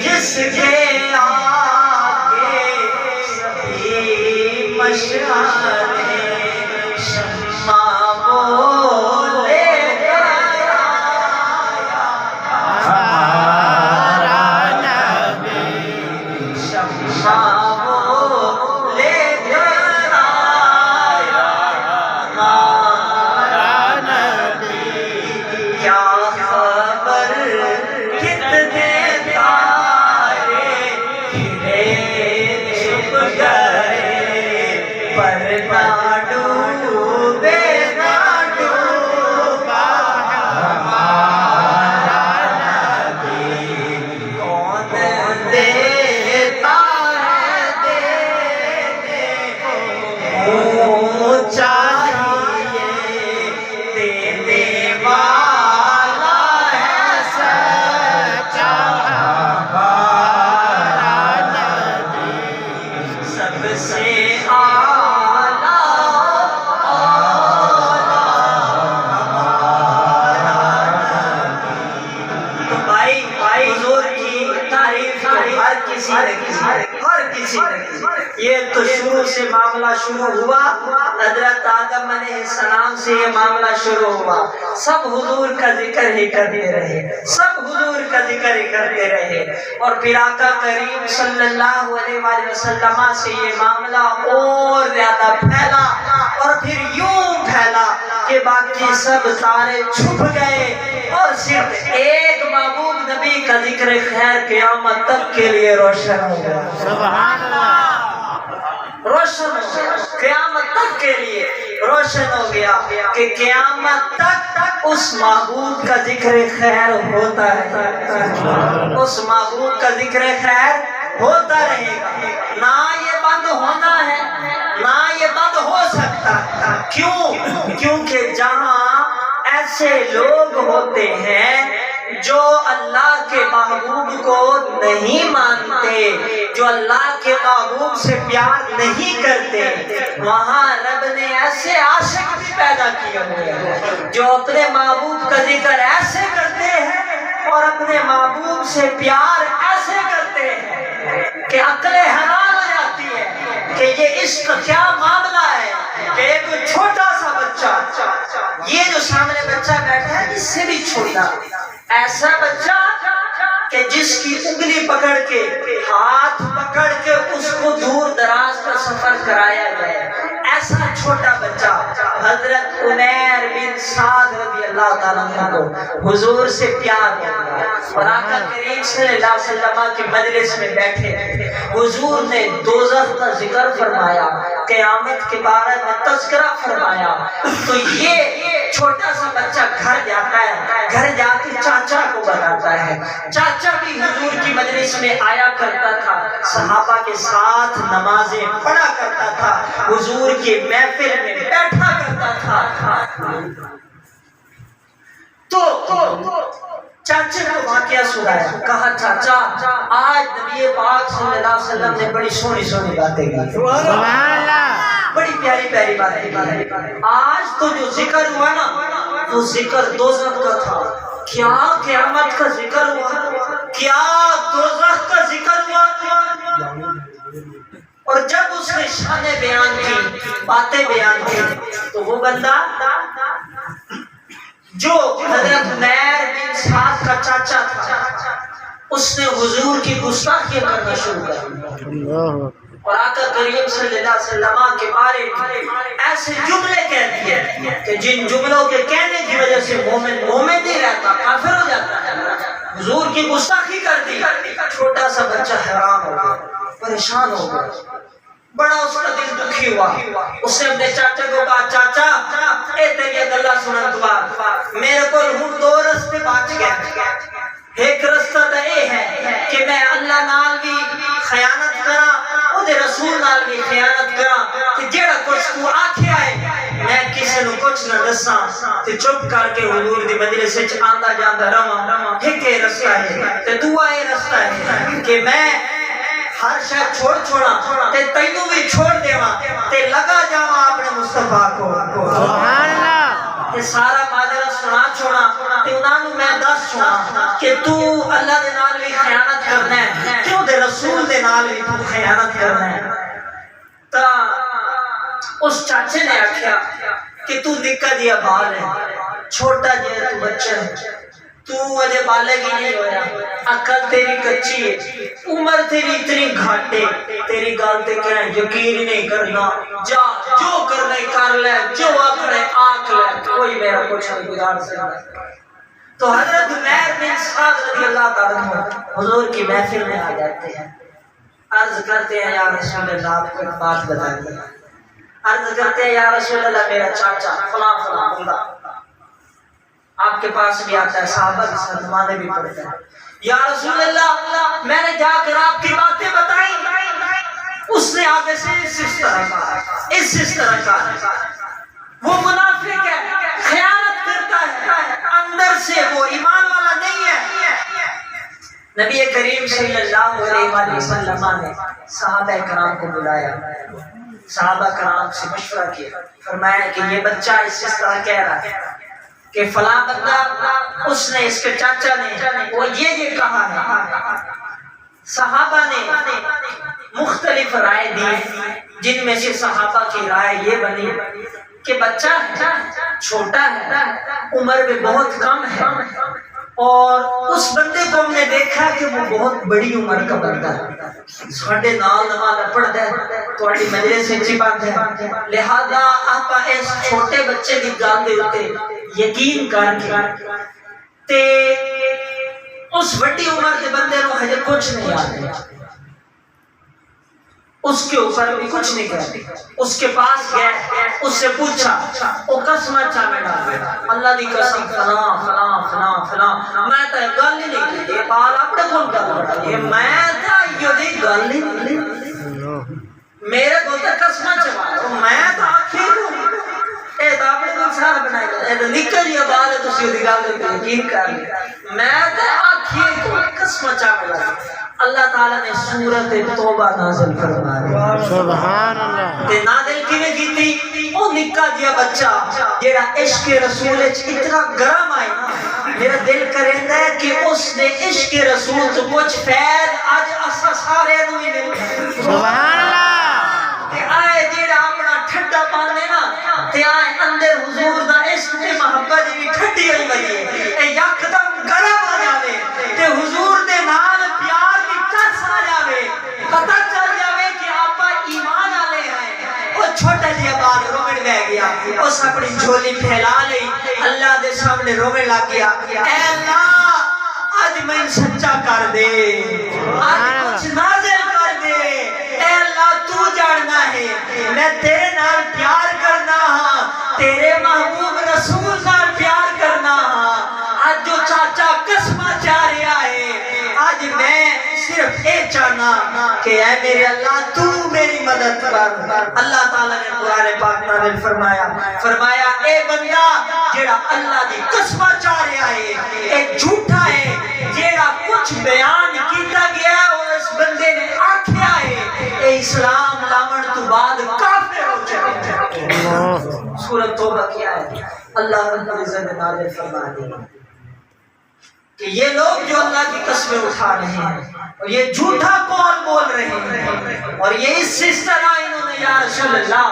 جس کے آگے سبھی مشعلیں شمع بولے ہمارا نبی شمع بولے ہمارا نبی کیا خبر کتنے تارے کھلے چھپ گئے پر نہ ڈوبے نہ ڈوبا ہمارا نبی۔ کون دیتا ہے دینے کو چاہیے دینے والا ہے سچا ہمارا نبی سب سے اعلیٰ تو بھائی حضور کی تعریف تو ہر کسی نے کی، ہر کسی نے کی۔ یہ تو شروع سے معاملہ شروع ہوا، حضرت آدم علیہ السلام سے یہ معاملہ شروع ہوا، سب حضور کا ذکر ہی کرتے رہے، سب حضور کا ذکر ہی کرتے رہے اور پھر آقا کریم صلی اللہ علیہ وآلہ وسلم سے یہ معاملہ اور زیادہ پھیلا اور پھر یوں پھیلا کہ باقی سب تارے چھپ گئے اور صرف ایک محبوب نبی کا ذکر خیر قیامت تک کے لیے روشن ہو گیا، سبحان اللہ روشن ہو گیا، قیامت تک کے لیے روشن ہو گیا کہ قیامت تک اس محبوب کا ذکر خیر ہوتا ہے، اس محبوب کا ذکر خیر ہوتا رہے گا، نہ یہ بند ہونا ہے نہ یہ بند ہو سکتا۔ کیوں؟ کیونکہ جہاں ایسے لوگ ہوتے ہیں جو اللہ کے محبوب کو نہیں مانتے، جو اللہ کے محبوب سے پیار نہیں کرتے، وہاں رب نے ایسے عاشق بھی پیدا کیے ہوئے ہیں جو اپنے محبوب کا ذکر ایسے کرتے ہیں اور اپنے محبوب سے پیار ایسے کرتے ہیں کہ عقل حیران ہو جاتی ہے کہ یہ عشق کیا معاملہ ہے کہ ایک چھوٹا سا بچہ، یہ جو سامنے بچہ بیٹھا ہے اس سے بھی چھوٹا، ایسا بچہ کہ جس کی انگلی پکڑ کے ہاتھ پکڑ کے اس کو دور دراز کا سفر کرایا جائے، ایسا چھوٹا بچہ حضرت عمیر بن سعد رضی اللہ تعالیٰ عنہ کو حضور سے پیار ہو گیا اور آقا کریم صلی اللہ علیہ وسلم کی مجلس میں بیٹھے تھے، حضور نے دوزخ کا ذکر فرمایا، قیامت کے بارے میں تذکرہ فرمایا، تو یہ چھوٹا سا بچہ گھر جاتا ہے، گھر جا کے چاچا کو بتاتا ہے، چاچا بھی حضور کی مجلس میں آیا کرتا تھا، صحابہ کے ساتھ نمازیں پڑھا کرتا تھا، حضور کی محفل میں بیٹھا کرتا تھا۔ تو چاچے کو واقعہ سنایا، کہا چاچا آج نبی پاک صلی اللہ علیہ وسلم نے بڑی سونی سونی باتیں کی، سبحان اللہ، بڑی پیاری پیاری باتیں کی۔ آج تو جو ذکر ہوا نا وہ ذکر دوزخ کا تھا، کیا قیامت کا ذکر ہوا، کیا دوزخ کا ذکر ہوا۔ اور جب اس نے شان بیان کی، باتیں بیان کی، تو وہ بندہ جو حضرت عمیر بن سعد کا چاچا تھا اس نے حضور کی گستاخی کرنا شروع کر دیا اور آقا کریم صلی اللہ علیہ وسلم کے بارے میں ایسے جملے کہہ دیے کہ جن جملوں کے کہنے کی وجہ سے مومن نہیں رہتا، کافر ہو جاتا ہے۔ حضور کی گستاخی کر دی، چھوٹا سا بچہ حیران ہو گیا، پریشان ہو گیا، بڑا اس کا دل دکھی ہوا۔ اس نے اپنے چاچا کو کہا چاچا اے تیری گلا سنن تو بعد میرے کو ہوں دو رستے بچ گئے، ایک رستہ تو یہ ہے کہ میں اللہ نال بھی خیانت کرا، اودے رسول نال بھی خیانت کرا، کہ جیڑا کچھ تو آکھیا ہے میں کسی نو کچھ نہ دساں تے چپ کر کے حضور دی مجلس وچ آندا جاندا رہاں۔ ایک ہی رستہ ہے تے دوسرا یہ رستہ ہے کہ میں ہر شاید چھوڑا تے تینوں بھی چھوڑ دیواں تے لگا جاواں اپنے مصطفیٰ کو، سبحان اللہ، تے سارا ماجرا سنا چھوڑا تے انہاں نوں میں دس چھوڑا کہ تو اللہ دے نال بھی خیانت کرنا ہے، کیوں دے رسول دے نال بھی تو خیانت کرنا ہے۔ تا اس چاچے نے آکھیا کہ تو نکا جیا بال ہے، چھوٹا جیا تو بچہ ہے، تو اجے بالغ ہی نہیں ہویا، عقل تیری کچی ہے، عمر تیری اتنی گھاٹے، تیری گل تے کیا یقین نہیں کرنا، جا جو کرنا کر لے، جو اپنے آنکھ لے، کوئی میرا کچھ نہیں بگاڑ سکتا۔ تو حضرت عمیر بن سعد رضی اللہ تعالیٰ عنہ حضور کی محفل میں آ جاتے ہیں، عرض کرتے ہیں یا رسول اللہ آپ کو ایک بات بتائیے، عرض کرتے ہیں یا رسول اللہ میرا چاچا فلاں فلاں بندہ آپ کے پاس بھی آتا ہے، صحابہ کے ساتھ نمازیں بھی پڑھتے ہیں، یا رسول اللہ میں نے جا کر آپ کی باتیں بتائیں، اس نے آگے سے اس طرح کہا، اس طرح کہا، وہ منافق ہے، خیانت کرتا ہے، اندر سے وہ ایمان والا نہیں ہے۔ نبی کریم صلی اللہ علیہ وسلم نے صحابہ کرام کو بلایا، صحابہ کرام سے مشورہ کیا، فرمایا کہ یہ بچہ اس طرح کہہ رہا ہے کہ فلاں بندہ اس نے اس کے چاچا نے وہ یہ کہا ہے۔ صحابہ نے مختلف رائے دی، جن میں سے صحابہ کی رائے یہ بنی کہ بچہ ہے، چھوٹا ہے، عمر میں بہت کم ہے، اور اس بندے کو ہم نے دیکھا کہ وہ بہت بڑی عمر کا بندہ ہے، ساڈے نال نماز پڑھدا ہے، تہاڈی مجلس وچ پڑھدا ہے، لہذا آپ اس چھوٹے بچے دی گل دے اوتے یقین کر کے تے اس بڑی عمر دے بندے نو ہجے کچھ نہیں آتا، اس کے اوپر بھی کچھ نہیں کرتے، اس کے پاس گئے، اس سے پوچھا، وہ قسم چاہے ڈالا، اللہ دی قسم فلاں فلاں فلاں فلاں میں تو گل ہی نہیں کی، بال اپنے کون گل بڑا یہ میں تو یہ گل ہی نہیں، میرے کو تو قسم چاہے میں تو آخر اے تو اپنے کو سارا بنائے گا، اے تو نکل یہ بال ہے تو سیدھی گل ہے یقین کر لیا، میں تو آخر کو قسم چاہے لگا۔ اللہ تعالیٰ نے سورت توبہ نازل فرمائی، سبحان اللہ، تے نازل کیویں کیتی؟ او نکا جیا بچہ جیڑا عشق رسول وچ اتنا گرم آئے نا، میرا دل کریندا ہے کہ اس نے عشق رسول تو کچھ فیض اج اساں سارے نوں ہی مل، سبحان اللہ، تے آئے جیڑا اپنا ٹھڈا پاندے نا تے آئے اندر حضور دا عشق تے محبت دی ٹھڈی ہوئی وجے اے یکدم گرم آ جاوے تے حضور دے نال پیار پتہ چل جاوے کہ آپ ایمان آلے ہیں۔ وہ چھوٹا جیا بال رومن بہ گیا، اس اپنی جھولی پھیلا لئی، اللہ دے سامنے رومن لگ گیا، اے اللہ آج میں سچا کر دے، آج کچھ نازل کر دے، اے اللہ تو جاننا ہے میں تیرے نال پیار کرنا ہاں، تیرے محبوب رسول نال پیار کرنا ہاں، آج جو چاچا قسمہ چاہ رہا ہے، آج میں صرف اے چاہنا کہ اے میرے اللہ تو میری مدد کر۔ اللہ تعالیٰ نے قرآن پاک نازل فرمایا اے بندہ جیڑا اللہ دی قسمہ چاہ رہا ہے، اے جھوٹا ہے، بیان کیتا گیا اور اس بندے نے آکھیا ہے اے اسلام لاون تو بعد کافر ہو جائے. سورۃ توبہ کی آیت اللہ رب العزت نے نازل فرما دی کہ یہ لوگ جو اللہ کی قسمیں اٹھا رہے ہیں اور یہ جھوٹا قول بول رہے ہیں اور یہ اس طرح انہوں نے یا رسول اللہ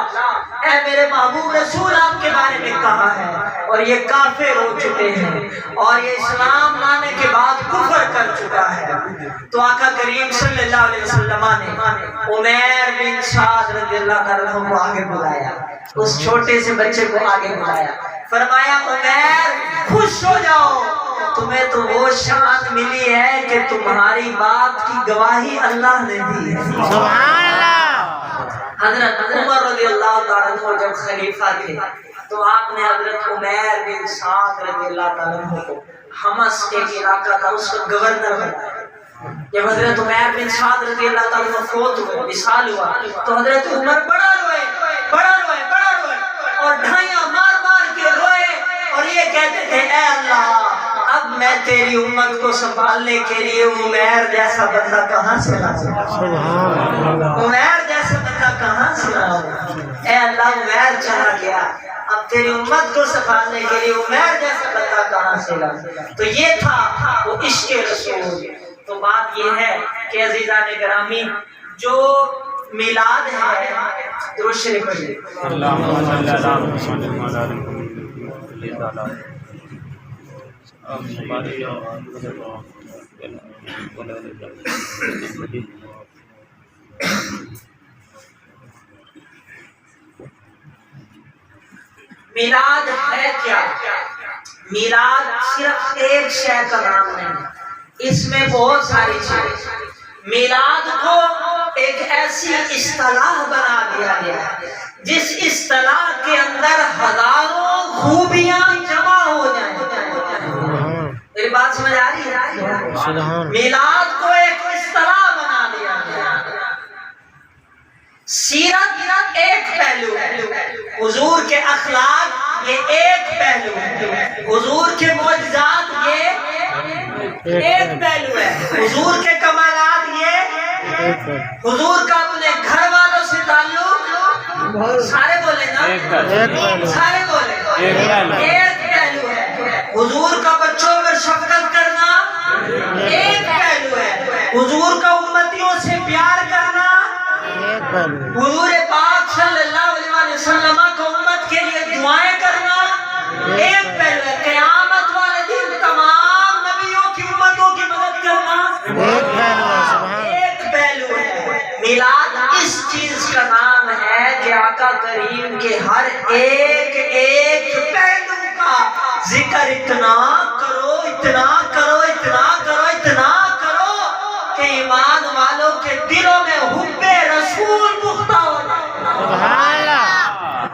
اے میرے محبوب رسول آپ کے بارے میں کہا ہے اور یہ کافر ہو چکے ہیں اور یہ اسلام لانے کے بعد کفر کر چکا ہے. تو آقا کریم صلی اللہ علیہ وسلم نے عمیر بن سعد رضی اللہ عنہ کو آگے بلایا, اس چھوٹے سے بچے کو آگے بلایا, فرمایا عمیر خوش ہو جاؤ, تمہیں تو وہ شان ملی ہے کہ تمہاری بات کی گواہی اللہ نے دی ہے. سبحان اللہ. حضرت عمر رضی اللہ تعالیٰ عنہ جب خلیفہ تھے تو آپ نے حضرت عمیر بن سعد رضی اللہ تعالیٰ عنہ کو حمص ایک علاقہ تھا اس کا گورنر بنایا. جب حضرت عمیر بن سعد رضی اللہ تعالیٰ عنہ فوت ہوئے, وصال ہوا, تو حضرت عمر بڑا روئے اور ڈھائیاں مار مار کے روئے اور یہ کہتے تھے اے اللہ اب میں تیری امت کو سنبھالنے کے لیے عمیر جیسا بندہ کہاں سے لاؤں, عمیر جیسا بندہ کہاں سے لاؤں, اے اللہ عمیر چلا گیا, اب تیری امت کو سنبھالنے کے لیے عمیر جیسا بندہ کہاں سے لاؤں. تو یہ تھا وہ عشق رسول. تو بات یہ ہے کہ عزیزان گرامی جو میلاد ہے درود شریف پڑھیے. میلاد ہے کیا؟ میلاد صرف ایک شے کا نام نہیں, اس میں بہت ساری چیزیں. میلاد کو ایک ایسی اصطلاح بنا دیا گیا جس اصطلاح کے اندر ہزاروں خوبیاں جمع ہو جائیں. میری بات سمجھ آ رہی ہے؟ میلاد کو ایک اصطلاح بنا دیا گیا. سیرت ایک پہلو ہے, حضور کے اخلاق یہ ایک پہلو ہے, حضور کے معجزات یہ ایک پہلو ہے, حضور کے کمالات یہ, حضور کا اپنے گھر والوں سے تعلق, سارے بولے نا, سارے بولے, ایک پہلو ہے. حضور کا بچوں پر شفقت کرنا ایک پہلو ہے, حضور کا امتیوں سے پیار کرنا, حضور پاک صلی اللہ علیہ وسلم کو امت کے لیے دعائیں کرنا ایک پہلو ہے. قیامت والے دن تمام نبیوں کی امتوں کی مدد کرنا ایک پہلو ہے. میلاد اس چیز کا نام ہے کہ آقا کریم کے ہر ایک ایک پہلو کا ذکر اتنا کرو, اتنا کرو, اتنا کرو, اتنا کرو کہ ایمان والوں کے دلوں میں حب رسول پختہ ہو جائے.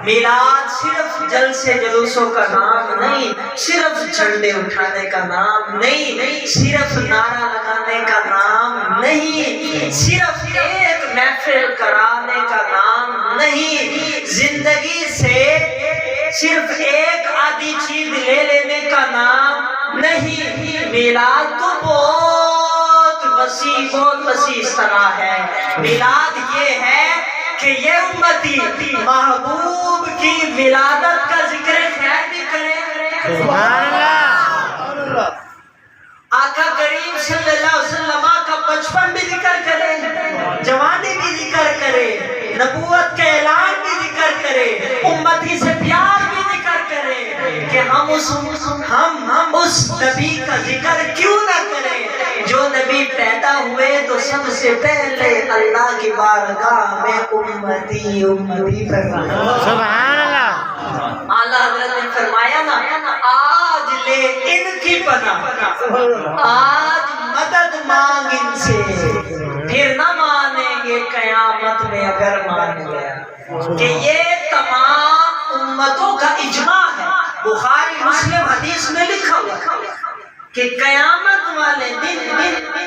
میلاد صرف جلسے جلوسوں کا نام نہیں, صرف جھنڈے اٹھانے کا نام نہیں, صرف نعرہ لگانے کا نام نہیں, صرف ایک محفل کرانے کا نام نہیں, زندگی سے صرف ایک آدھی چیز لے لینے کا نام نہیں. میلاد تو بہت وسیع اصطلاح ہے. میلاد یہ ہے کہ یہ امتی محبوب کی ولادت کا ذکر خیر بھی کرے, آقا کریم صلی اللہ علیہ وسلم کا بچپن بھی ذکر کرے, جوانی بھی ذکر کرے, نبوت کا اعلان بھی ذکر کرے, امتی سے پیار بھی ذکر کرے کہ ہم اس نبی کا ذکر کیوں نہ کریں جو نبی پیدا ہوئے تو سب سے پہلے اللہ کی بارگاہ میں امتی فرمایا. سبحان اللہ. اعلیٰ حضرت نے فرمایا نا آج لے ان کی پناہ, آج مدد مانگ ان سے, پھر نہ مانیں گے قیامت میں اگر مان گیا. کہ یہ تمام امتوں کا اجماع ہے. بخاری مسلم حدیث میں لکھا ہوا کہ قیامت والے دن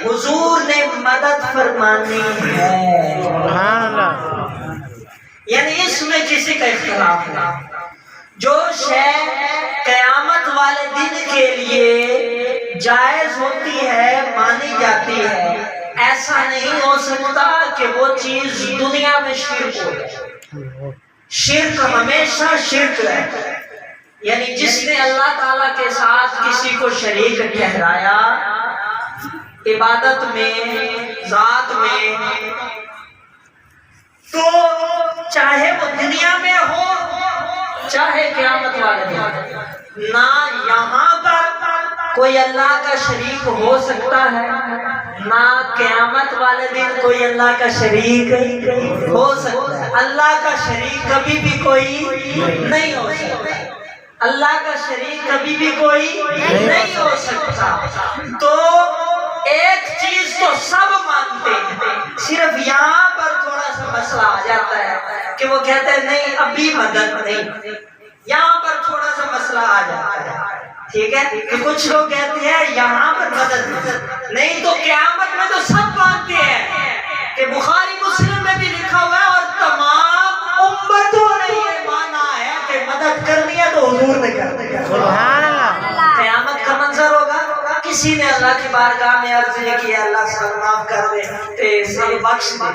حضور نے مدد فرمانی ہے. یعنی اس میں کسی کا اختلاف نہیں. جو شے قیامت والے دن کے لیے جائز ہوتی ہے، مانی جاتی ہے، ایسا نہیں ہو سکتا کہ وہ چیز دنیا میں شرک ہو جائے۔ شرک ہمیشہ شرک رہتا ہے، یعنی جس نے اللہ تعالیٰ کے ساتھ کسی کو شریک ٹھہرایا عبادت میں، ذات میں، تو چاہے وہ دنیا میں ہو چاہے قیامت والے دن، نہ یہاں پر کوئی اللہ کا شریک ہو سکتا ہے، نہ قیامت والے دن کوئی اللہ کا شریک ہو سکتا ہے۔ اللہ کا شریک کبھی بھی کوئی نہیں ہو سکتا، اللہ کا شریک کبھی بھی کوئی نہیں ہو سکتا۔ تو ایک چیز تو سب مانتے ہیں، صرف یہاں پر تھوڑا سا مسئلہ آ جاتا ہے کہ وہ کہتے ہیں نہیں ابھی مدد نہیں، یہاں پر تھوڑا سا مسئلہ آ جاتا ہے، ٹھیک ہے، کہ کچھ لوگ کہتے ہیں یہاں پر مدد نہیں، تو قیامت میں تو سب مانتے ہیں کہ بخاری مسلم میں بھی لکھا ہوا ہے اور تمام امتوں نے یہ مانا ہے کہ مدد کرنی ہے تو حضور نے کرنی ہے۔ سبحان اللہ۔ قیامت کا منظر ہوگا، کسی نے اللہ کی بارگاہ میں عرض نہیں کیا اللہ سب معاف کر دے تے سب بخش دے،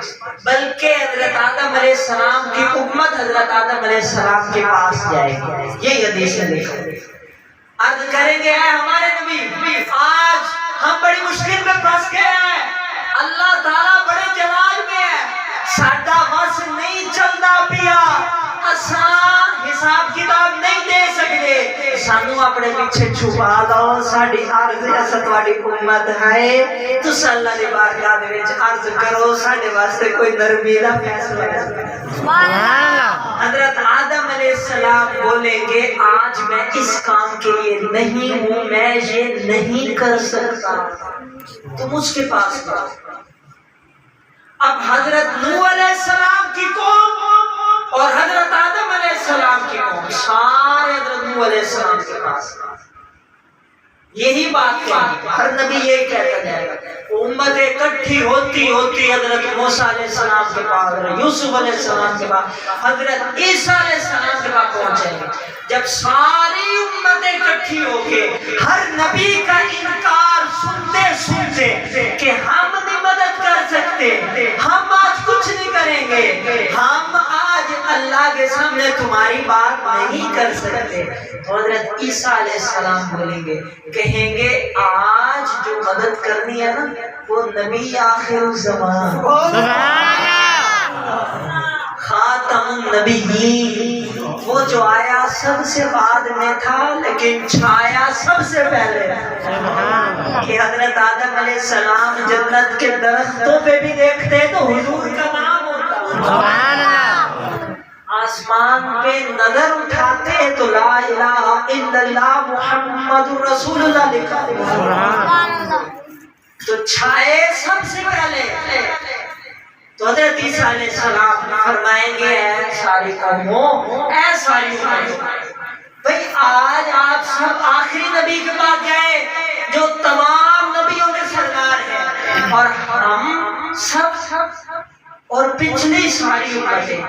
بلکہ حضرت آدم علیہ السلام کی امت حضرت آدم علیہ السلام کے پاس جائے گی، یہ حدیث میں لکھا ہے۔ عرض کریں گے اے ہمارے نبی، آج ہم بڑی مشکل میں پھنس گئے ہیں، اللہ تعالیٰ بڑے جلال میں ہے، ساڈا بس نہیں چلتا پیا، اساں حساب کتاب نہیں دے سکتے، سانو اپنے پیچھے چھپا دو، ساڈی عرض اساں تہاڈی امت ہے، تس اللہ دی بارگاہ دے وچ عرض کرو ساڈے واسطے کوئی نرمی دا فیصلہ کرو۔ سبحان اللہ۔ حضرت آدم علیہ السلام بولیں گے آج میں اس کام کے لیے نہیں ہوں، میں یہ نہیں کر سکتا، تم اس کے پاس جاؤ۔ اب حضرت نوح علیہ السلام کی قوم اور حضرت آدم علیہ السلام کی قوم سارے حضرت نوح علیہ السلام کے پاس یہی بات کہی، ہر نبی یہ کہتا جائے گا، امت اکٹھی ہوتی ہوتی حضرت موسیٰ علیہ السلام کے پاس، یوسف علیہ السلام کے پاس، حضرت عیسیٰ علیہ السلام کے پاس پہنچیں گے۔ جب ساری امتیں اکٹھی ہو کے ہر نبی کا انکار سنتے سنتے کہ ہم نہیں مدد کر سکتے، ہم آج کچھ نہیں کریں گے، ہم آج اللہ کے سامنے تمہاری بات نہیں کر سکتے، تو حضرت عیسیٰ علیہ السلام بولیں گے، کہیں گے آج جو مدد کرنی ہے نا وہ نبی آخر الزمان، سبحان اللہ۔ خاتم النبیین، وہ جو آیا سب سے بعد میں تھا لیکن چھایا سب سے پہلے، کہ حضرت آدم علیہ السلام جنت کے درختوں پہ بھی دیکھتے تو حضور کا نام ہوتا، سبحان اللہ۔ آسمان پہ نظر اٹھاتے تو لا الہ الا اللہ محمد رسول اللہ لکھا ہے، تو چھائے سب سے پہلے۔ تو حضرت عیسیٰ علیہ السلام فرمائیں گے اے ساری قوموں، اے ساری قوموں، بھئی آج آپ سب آخری نبی کے پاس گئے جو تمام نبیوں کے سردار ہیں، اور ہم سب اور پچھلی ساری امتیں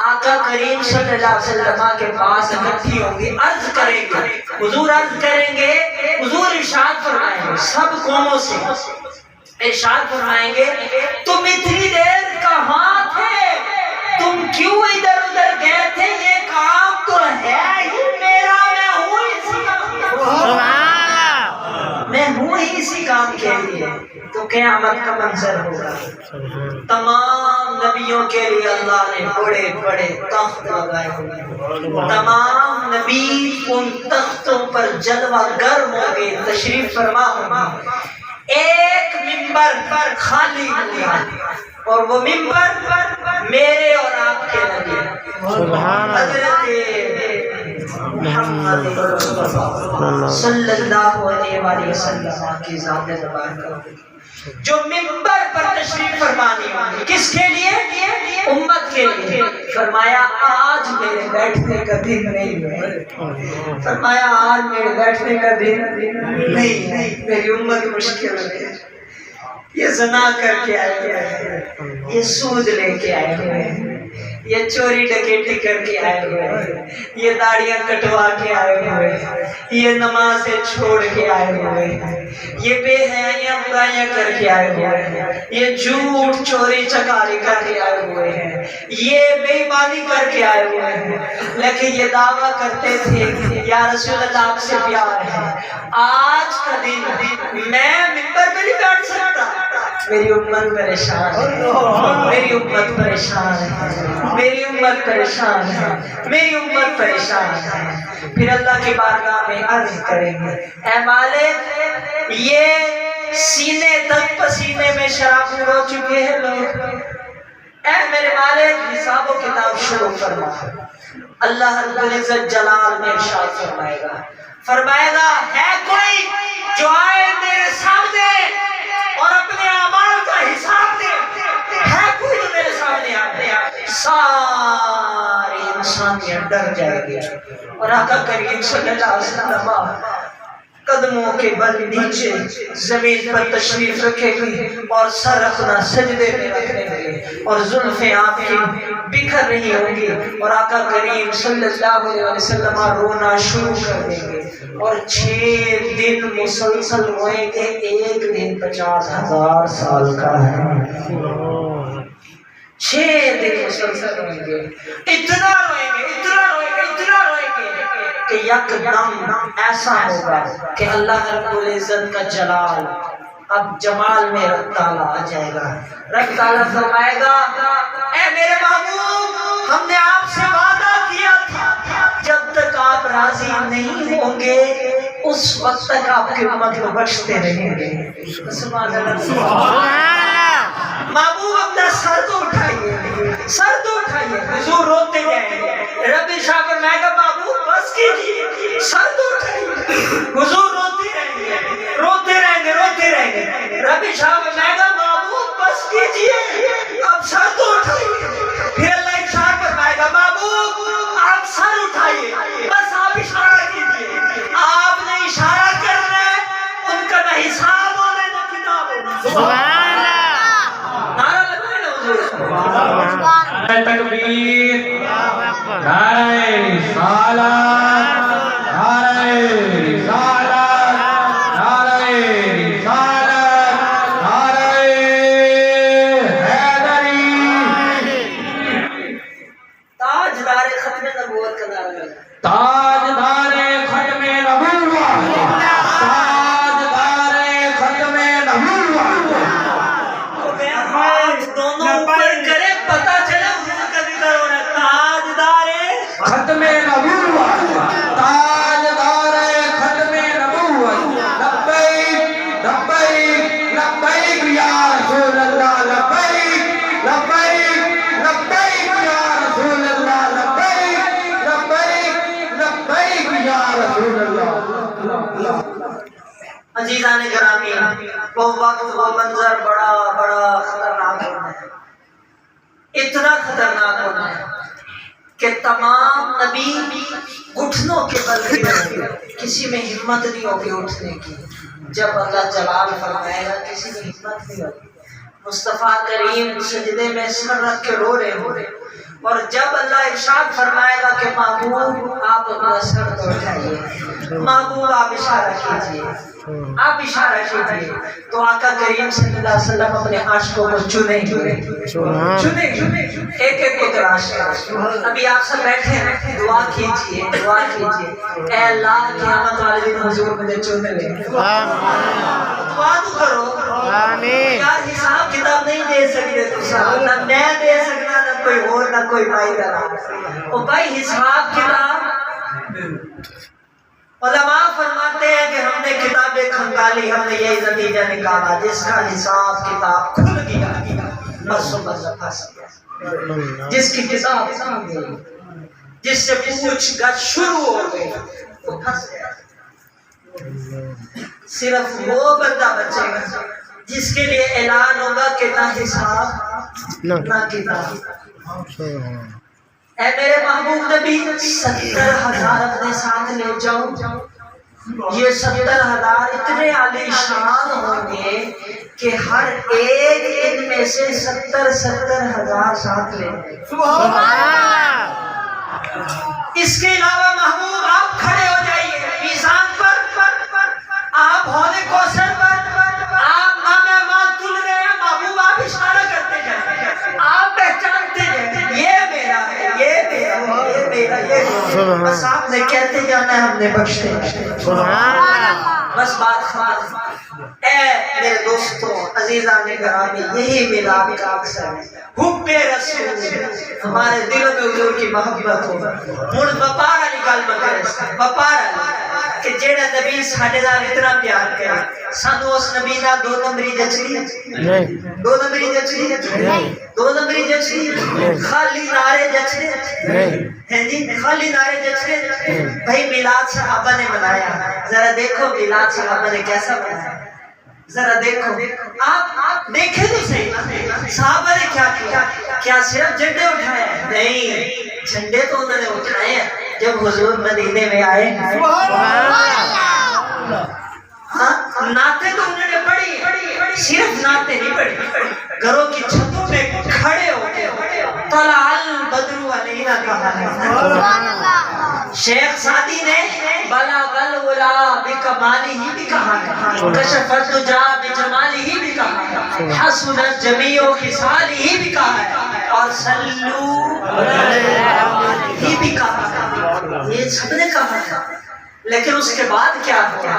آقا کریم صلی اللہ علیہ وسلم کے پاس اکٹھی ہوں گی، عرض کریں گے، حضور عرض کریں گے، حضور ارشاد فرمائیں گے سب قوموں سے، ارشاد فرمائیں گے تم اتنی دیر کہاں تھے، تم کیوں ادھر ادھر گئے تھے، یہ کام تو ہے ہی میرا، میں ہوں اسی کام، میں ہوں ہی اسی کام کے لیے۔ تو قیامت کا منظر ہوگا، تمام نبیوں کے لیے اللہ نے بڑے بڑے تخت لگائے ہوئے، تمام نبی ان تختوں پر جلوہ گر ہوں گے، تشریف فرما ہوں گے، ایک منبر پر خالی ہوگا اور وہ منبر میرے اور آپ کے نبی حضرت محمد صلی اللہ علیہ وسلم کی ذات مبارکہ، جو منبر پر تشریف فرمانی ہوگی، کس کے لیے؟ امت کے لیے۔ فرمایا آج میرے بیٹھنے کا دن نہیں ہے، فرمایا آج میرے بیٹھنے کا دن نہیں ہے، میری امت مشکل ہے، یہ زنا کر کے آئے ہوئے ہیں، یہ سود لے کے آئے ہوئے ہیں، یہ چوری ڈکیٹی کر کے آئے ہوئے ہیں، یہ داڑیاں کٹوا کے آئے ہوئے ہیں، یہ نمازیں چھوڑ کے آئے ہوئے ہیں، یہ بے حیائیاں برائیاں کر کے آئے ہوئے ہیں، یہ جھوٹ چوری چکاری کر کے آئے ہوئے ہیں، یہ بے ایمانی کر کے آئے ہوئے ہیں، لیکن یہ دعویٰ کرتے تھے یا رسول اللہ آپ سے پیار ہے۔ آج کا دن میں ممبر پہ نہیں بیٹھ سکتا، میری امت پریشان ہے، میری امت پریشان ہے، میری امت پریشان ہے، میری امت پریشان ہے۔ پھر اللہ کی بارگاہ میں عرض کریں گے، اے مالک یہ سینے تک پسینے میں شراب ہو چکے ہیں لوگ، اے میرے مالک حساب و کتاب شروع فرما۔ اللہ رب العزت جلال میں ارشاد فرمائے گا ہے کوئی جو آئے میرے سامنے اور اپنے اعمال کا حساب دے، ہے کوئی جو میرے سامنے آئے؟ ساری انسانیت ڈر جائے گی اور آقا کریم صلی اللہ علیہ وسلم قدموں کے بل نیچے زمین پر تشریف رکھے گی اور سر اپنا سجدے میں رکھنے گے اور زلفیں آپ کی بکھر رہی ہوں گی اور آقا کریم صلی اللہ علیہ وسلم رونا شروع کر دیں گے اور 6 دن مسلسل روئیں گے، ایک دن 50,000 سال کا ہے۔ 6 دن مسلسل روئیں گے، اتنا روئیں گے، اتنا روئیں گے، اتنا روئیں گے کہ یک دم ایسا ہوگا کہ اللہ رب العزت کا جلال اب جمال میں رب تعالیٰ آ جائے گا۔ رب تعالیٰ فرمائے گا اے میرے محبوب ہم نے آپ سے وعدہ کیا تھا جب تک آپ راضی نہیں ہوں گے اس وقت تک آپ کی امت کو بخشتے رہیں گے۔ سبحان اللہ۔ محبوب اپنا سر تو اٹھائیے، سر تو اٹھائیے، حضور روتے جائیں گے، رب ارشاد فرمائے گا محبوب بس کیجیے، سر تو اٹھائیے، حضور روتے رہیں گے، روتے رہیں گے، روتے رہیں گے، رب ارشاد فرمائے گا محبوب بس کیجیے، اب سر تو اٹھائیے، پھر اللہ ارشاد فرمائے گا محبوب آپ سر اٹھائیے، بس آپ اشارہ کیجیے، آپ نے اشارہ کرنا ہے، ان کا نہ حساب ہونا نہ کتاب ہونا۔ تکبیر، نعرہ رسالت، نعرہ رسالت، نعرہ رسالت، نعرہ حیدری۔ تاجدار ختم نبوت کا نعرہ لگا، تاجدار ختم نبوت، تاجدار ختم نبوت۔ دونوں اوپر کرے پتا چلے حضور کا ذکر ہو رہا ہے۔ تاجدار ختم نبوت، تاجدار ختم نبوت، لبیک لبیک لبیک یا رسول اللہ، لبیک لبیک لبیک یا رسول اللہ، لبیک لبیک لبیک یا رسول اللہ۔ عزیزان گرامی، وہ وقت وہ منظر بڑا بڑا خطرناک ہونا ہے، اتنا خطرناک ہونا ہے کہ تمام نبی گھٹنوں کے بل گریں گے، کسی میں ہمت نہیں ہوگی اٹھنے کی۔ جب اللہ جلال فرمائے گا کسی میں ہمت نہیں ہوگی۔ مصطفیٰ کریم سجدے میں سر رکھ کے رو رہے ہو رہے، اور جب اللہ ارشاد فرمائے گا کہ محبوب آپ اپنا سر تو اٹھائیے، محبوب آپ اشارہ کیجیے، آپ اشارہ کیجیے، تو آقا کریم صلی اللہ علیہ وسلم اپنے عاشقوں کو چنیں گے، ایک ایک کو تلاش کریں۔ ابھی آپ سب بیٹھے ہیں، دعا کیجیے، دعا کیجیے، اے اللہ قیامت والے دن حضور مجھے چن لے۔ دعا تو کرو یار، حساب کتاب نہیں دے سکتے تم، نہ میں دے سکنا، نہ کوئی اور، نہ کوئی بھائی کرا۔ او بھائی حساب کتاب علماء فرماتے ہیں کہ ہم نے کتابیں کھنگالی، ہم نے یہی نتیجہ نکالا جس کا حساب کتاب کھل گیا بس پھنس گیا، جس کی کتاب کھل گئی، جس سے پوچھ گچھ شروع ہو گئی وہ پھنس گیا۔ صرف وہ بندہ بچے گا جس کے لیے اعلان ہوگا کہ نہ حساب نہ کتاب۔ اے میرے محبوب نبی 70,000 اپنے ساتھ لے جاؤ، یہ 70,000 اتنے عالی شان ہوں گے کہ ہر ایک ان میں سے 70,000 ساتھ لیں۔ سبحان اللہ اس کے علاوہ محبوب آپ کھڑے ہو جائیے میزان پر، آپ ہونے کوثر پر، آپ نام اعمال تل رہے ہیں، محبوب آپ اشارہ کرتے جائیں، آپ پہچانتے جائیں، یہ میرا ہے، یہ میرا ہے، یہ میرا، یہ میرا۔ بس آپ نے کہتے جانا ہے، ہم نے بخشتے جانا ہے۔ سبحان اللہ بس بات ختم۔ اے میرے دوستوں عزیزان گرامی، یہی میلاد کا اثر ہے، حب رسول، ہمارے دلوں میں حضور کی محبت ہو۔ ہن وپار والی گل کرے، وپار کہ جیڑا نبی ساڈے نال اتنا پیار کرے، سانو اس نبی نال دو نمبری جچنی، نہیں دو نمبری جچنی، دو نمبری جچنی، خالی نعرے جچنے ہیں جی، خالی نعرے جچنے۔ بھائی میلاد صحابہ نے منایا، ذرا دیکھو میلاد صحابہ نے کیسا منایا، ذرا دیکھو، آپ دیکھیں تو صحیح، صحابہ نے کیا کیا؟ کیا صرف جھنڈے اٹھائے؟ نہیں، جھنڈے تو انہوں نے اٹھائے ہیں جب حضور مدینے میں آئے۔ ہاں نعتیں تو انہوں نے پڑھی، صرف نعتیں نہیں پڑھی، گھروں کی چھتوں پہ کھڑے ہو کے طلع البدر علینا کہا ہے۔ شیخ سعدی نے بلغ العلا بکمالہ بھی کہا ہے، کشف الدجا بجمالہ بھی کہا ہے، حسنت جمیع خصالہ بھی کہا ہے، اور صلو علیہ بھی کہا ہے۔ یہ سب نے کہا ہے، لیکن اس کے بعد کیا ہوا؟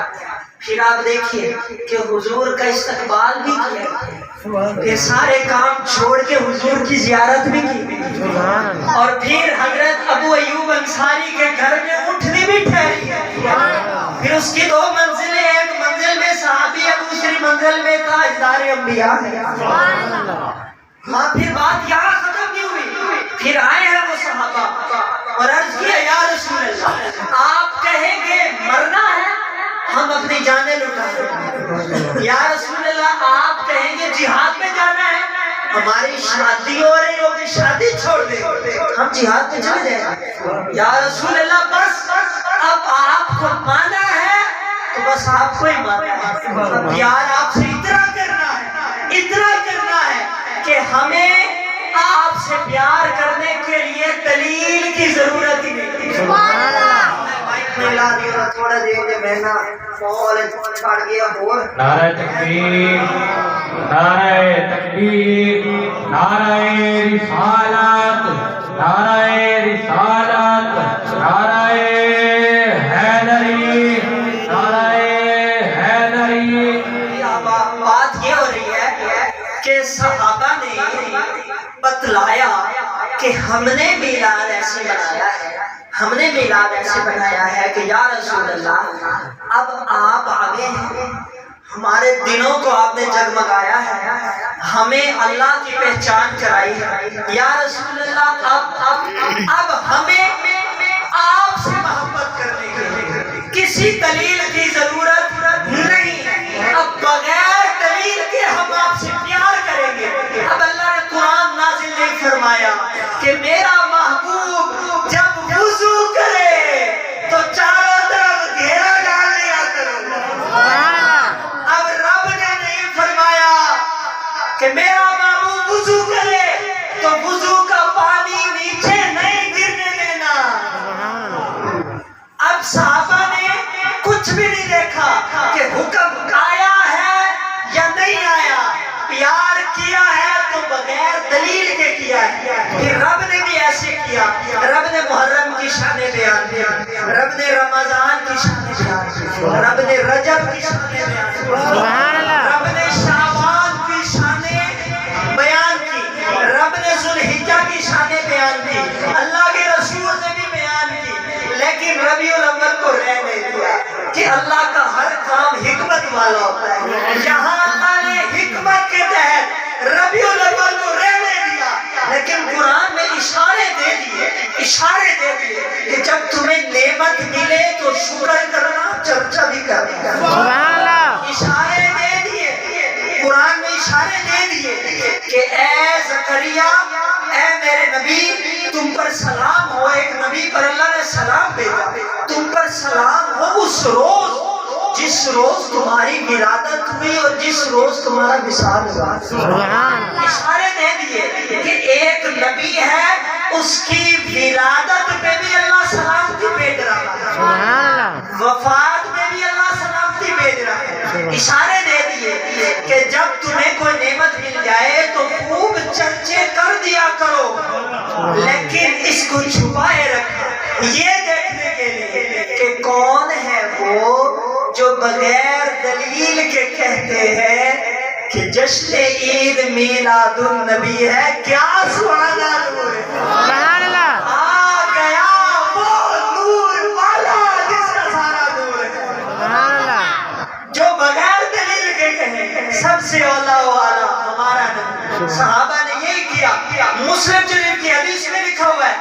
پھر آپ دیکھیے کہ حضور کا استقبال بھی کیا، یہ سارے کام چھوڑ کے حضور کی زیارت بھی کی، اور پھر حضرت ابو ایوب انصاری کے گھر میں اٹھنی بھی ٹھہری ہے۔ پھر اس کی دو منزلیں، ایک منزل میں صحابی ہے، دوسری منزل میں تاجدار انبیاء ہے۔ ہاں پھر بات یہاں ختم نہیں ہوئی، پھر آئے ہیں وہ صحابہ اور عرض کیا یا رسول اللہ، آپ کہیں گے مرنا ہے ہم اپنی جانیں لٹائیں، یا رسول اللہ آپ کہیں گے جہاد میں جانا ہے ہماری شادی ہو رہی ہوگی شادی چھوڑ دیں ہم جہاد میں چلے جائیں، یا رسول اللہ بس اب آپ کو مانا ہے تو بس آپ کو ہی مانا ہے، پیار آپ سے اتنا کرنا ہے کہ ہمیں آپ سے پیار کرنے کے لیے دلیل کی ضرورت ہی نہیں۔ تھوڑا دیر میں نا ماحول پڑ گیا اور نعرہ تکبیر، نعرہ تکبیر، نعرہ رسالت، نعرہ رسالت، نعرہ حیدری، نعرہ حیدری۔ بات یہ ہو رہی ہے کہ صحابہ نے بتلایا کہ ہم نے میلاد ایسے بنایا ہے، ہم نے میلاد ایسے بنایا ہے کہ یا رسول اللہ اب آپ آگے ہیں، ہمارے دنوں کو آپ نے جگمگایا ہے، ہمیں اللہ کی پہچان کرائی ہے، یا رسول اللہ اب ہمیں آپ سے محبت کرنے کے لیے کسی دلیل کی ضرورت نہیں ہے، اب بغیر دلیل کے ہم آپ سے پیار کریں گے۔ اب اللہ نے قرآن نازل نہیں فرمایا کہ میرا محبوب جب وضو کرے تو چاروں طرف گھیرا ڈال لیا کرو، اب رب نے نہیں فرمایا کہ میرا محبوب وضو کرے تو وضو کا پانی نیچے نہیں گرنے دینا۔ اب صحابہ نے کچھ بھی نہیں دیکھا کہ حکم آیا ہے یا نہیں آیا، پیار کیا ہے تو بغیر دلیل کے کیا ہے۔ پھر رب نے بھی ایسے کیا، رب نے محرم کی شانیں بیان کی، رب نے رمضان کی شانیں بیان کی، رب نے رجب کی شانیں بیان کی، رب نے شعبان کی شانیں بیان کی، رب نے ذوالحجہ کی شانیں بیان کی، اللہ کے رسول نے بھی بیان کی، لیکن ربیع الاول کو رہنے دیا کہ اللہ کا ہر کام حکمت والا ہوتا ہے۔ یہاں اللہ نے حکمت کے تحت ربیع الاول کو رہنے دیا، لیکن قرآن میں اشارے دے دیے کہ جب تمہیں نعمت ملے تو شکر کرنا، چرچا بھی کرنا۔ اشارے دے دیے، قرآن میں اشارے دے دیے کہ اے زکریا، اے میرے نبی تم پر سلام ہو، ایک نبی پر اللہ نے سلام بھیجا، تم پر سلام ہو اس روز جس روز تمہاری ولادت ہوئی اور جس روز تمہارا وصال ہوا. اشارے دے دیے کہ ایک نبی ہے, اس کی ولادت پہ بھی اللہ سلامتی بھیج رہا ہے, وفات میں بھی اللہ سلامتی بھیج رہا ہے. اشارے دے دیے کہ جب تمہیں کوئی نعمت مل جائے تو خوب چرچے کر دیا کرو, لیکن اس کو چھپائے رکھو یہ دیکھنے کے لیے کہ کون ہے وہ جو بغیر دلیل کے کہتے ہیں کہ جشن عید میلاد النبی ہے. کیا سہانا نور ہے, آ گیا وہ نور والا جس کا سارا نور ہے, جو بغیر دلیل کے کہے سب سے اولا والا ہمارا نبی. صحابہ نے یہی کیا. مسلم شریف کی حدیث میں لکھا ہوا ہے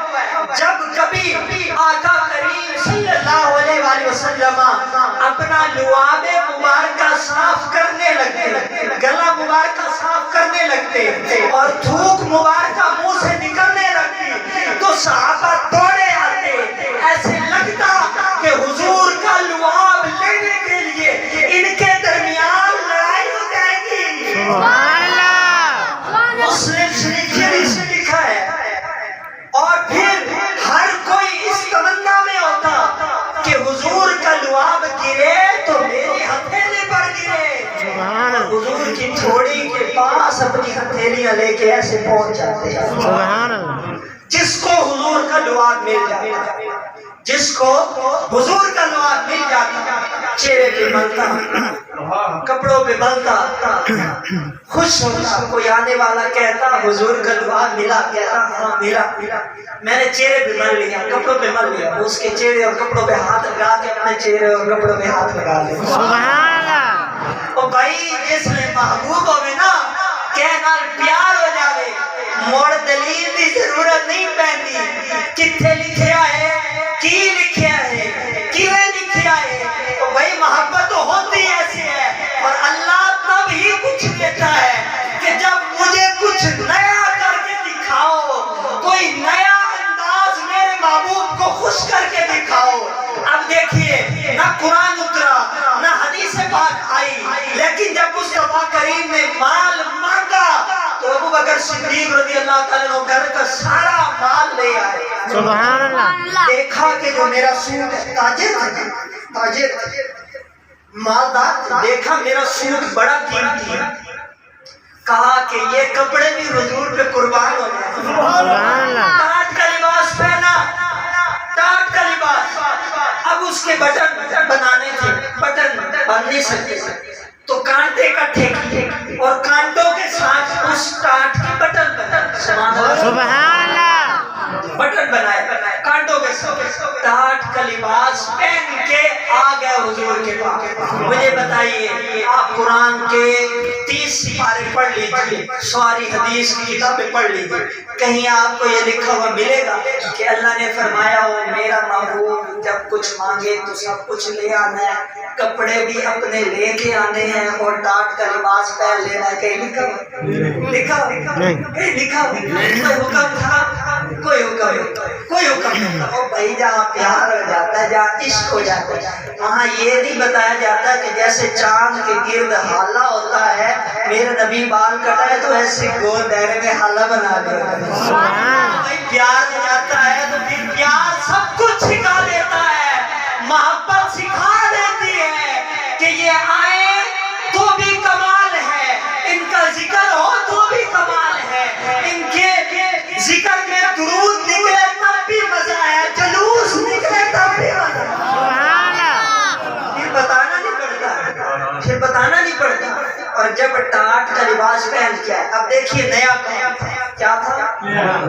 جب کبھی آقا کریم صلی اللہ علیہ وآلہ وسلم اپنا لعاب مبارکہ صاف کرنے لگتے, گلا مبارکہ صاف کرنے لگتے اور تھوک مبارکہ منہ سے نکلنے لگتی تو صحابہ دوڑے آتے, ایسے لگتا کہ حضور کا لعاب لینے کے لیے ان کے درمیان لڑائی ہو جائے گی. مسلم شریف کی حدیث میں لکھا ہے. اور پھر ہر کوئی اس تمنا میں ہوتا کہ حضور کا لعاب گرے تو میری ہتھیلی پر گرے. حضور کی تھوڑی کے پاس اپنی ہتھیلیاں لے کے ایسے پہنچ جاتے ہیں. جس کو حضور کا لعاب مل جاتا, جس کو حضور کا لعاب مل جاتا, چہرے پہ ملتا, کپڑوں پہ ملتا, خوش ہوتا. کوئی آنے والا کہتا حضور کا لعاب ملا, کہتا ہاں ملا, میں نے چہرے پہ مل لیا, کپڑوں پہ مل لیا. اس کے چہرے اور کپڑوں پہ ہاتھ لگا کے اپنے چہرے اور کپڑوں پہ ہاتھ لگا لیا. اور بھائی جس نے محبوب ہوئے نا کہنا پیار ہو جاوے, موڑ دلیل دی ضرورت نہیں پہنی. کتھے لکھیا ہے, کی لکھیا ہے, کیویں لکھیا ہے. اور بھائی محبت تو ہوتی ایسی ہے, اور اللہ تب ہی کچھ دیتا ہے کہ جب مجھے کچھ نیا کر کے دکھاؤ, کوئی نیا انداز میرے محبوب کو خوش کر کے دکھاؤ. اب دیکھیے نہ قرآن اترا نہ حدیث پاک آئی, لیکن جب مصطفیٰ کریم نے مال مانگا تو ابو بکر صدیق رضی اللہ تعالیٰ عنہ گھر کا سارا مال لے آئے. سبحان اللہ. دیکھا کہ جو میرا سوٹ ہے, تاجر تھا, تاجر مالدار, دیکھا میرا سوٹ بڑا قیمتی ہے, کہا کہ یہ کپڑے بھی حضور پہ قربان ہو جائے. ٹاٹ کا لباس پہنا, ٹاٹ کا لباس. اب اس کے بٹن بنانے تھے, بٹن بن نہیں سکتے تو کانٹے اکٹھے کیے اور کانٹوں کے ساتھ اس ٹاٹ کے بٹن بنائے. سبحان اللہ. بٹن بنائے کانٹوں کے ساتھ, ٹاٹ کا لباس پہن کے آ گئے حضور کے پاس. مجھے بتائیے آپ قرآن کے 30 سپارے پڑھ لیجیے, ساری حدیث کی کتابیں پڑھ لیجیے, کہیں آپ کو یہ لکھا ہوا ملے گا کہ اللہ نے فرمایا ہو میرا محبوب جب کچھ مانگے تو سب کچھ لے آنا ہے, کپڑے بھی اپنے لے کے آنے ہیں اور ٹاٹ کا لباس پہن لینا ہے. کہیں لکھا لکھا کہیں لکھا کوئی حکم تھا, کوئی حکم نہیں. اور بھائی جہاں پیار ہو جاتا ہے, جہاں عشق ہو جاتا ہے, وہاں یہ نہیں بتایا جاتا کہ جیسے چاند کے گرد حالہ ہوتا ہے, میرے نبی بال کٹائے تو ایسے گول دائرے میں حالہ بنا دیا. بھائی پیار ہو جاتا ہے تو پھر پیار سب کچھ سکھا دیتا ہے, محبت سکھا دیتی ہے کہ یہ آئے تو بھی کمال ہے, ان کا ذکر ہو تو بھی کمال ہے, ان کے ذکر میں درود نکلے تب بھی مزہ ہے, جلوس نکلے تب بھی مزہ ہے. پھر بتانا نہیں پڑتا, پھر بتانا نہیں پڑتا. اور جب ٹاٹ کا لباس پہن کے آئے, اب دیکھیے نیا کام کیا تھا,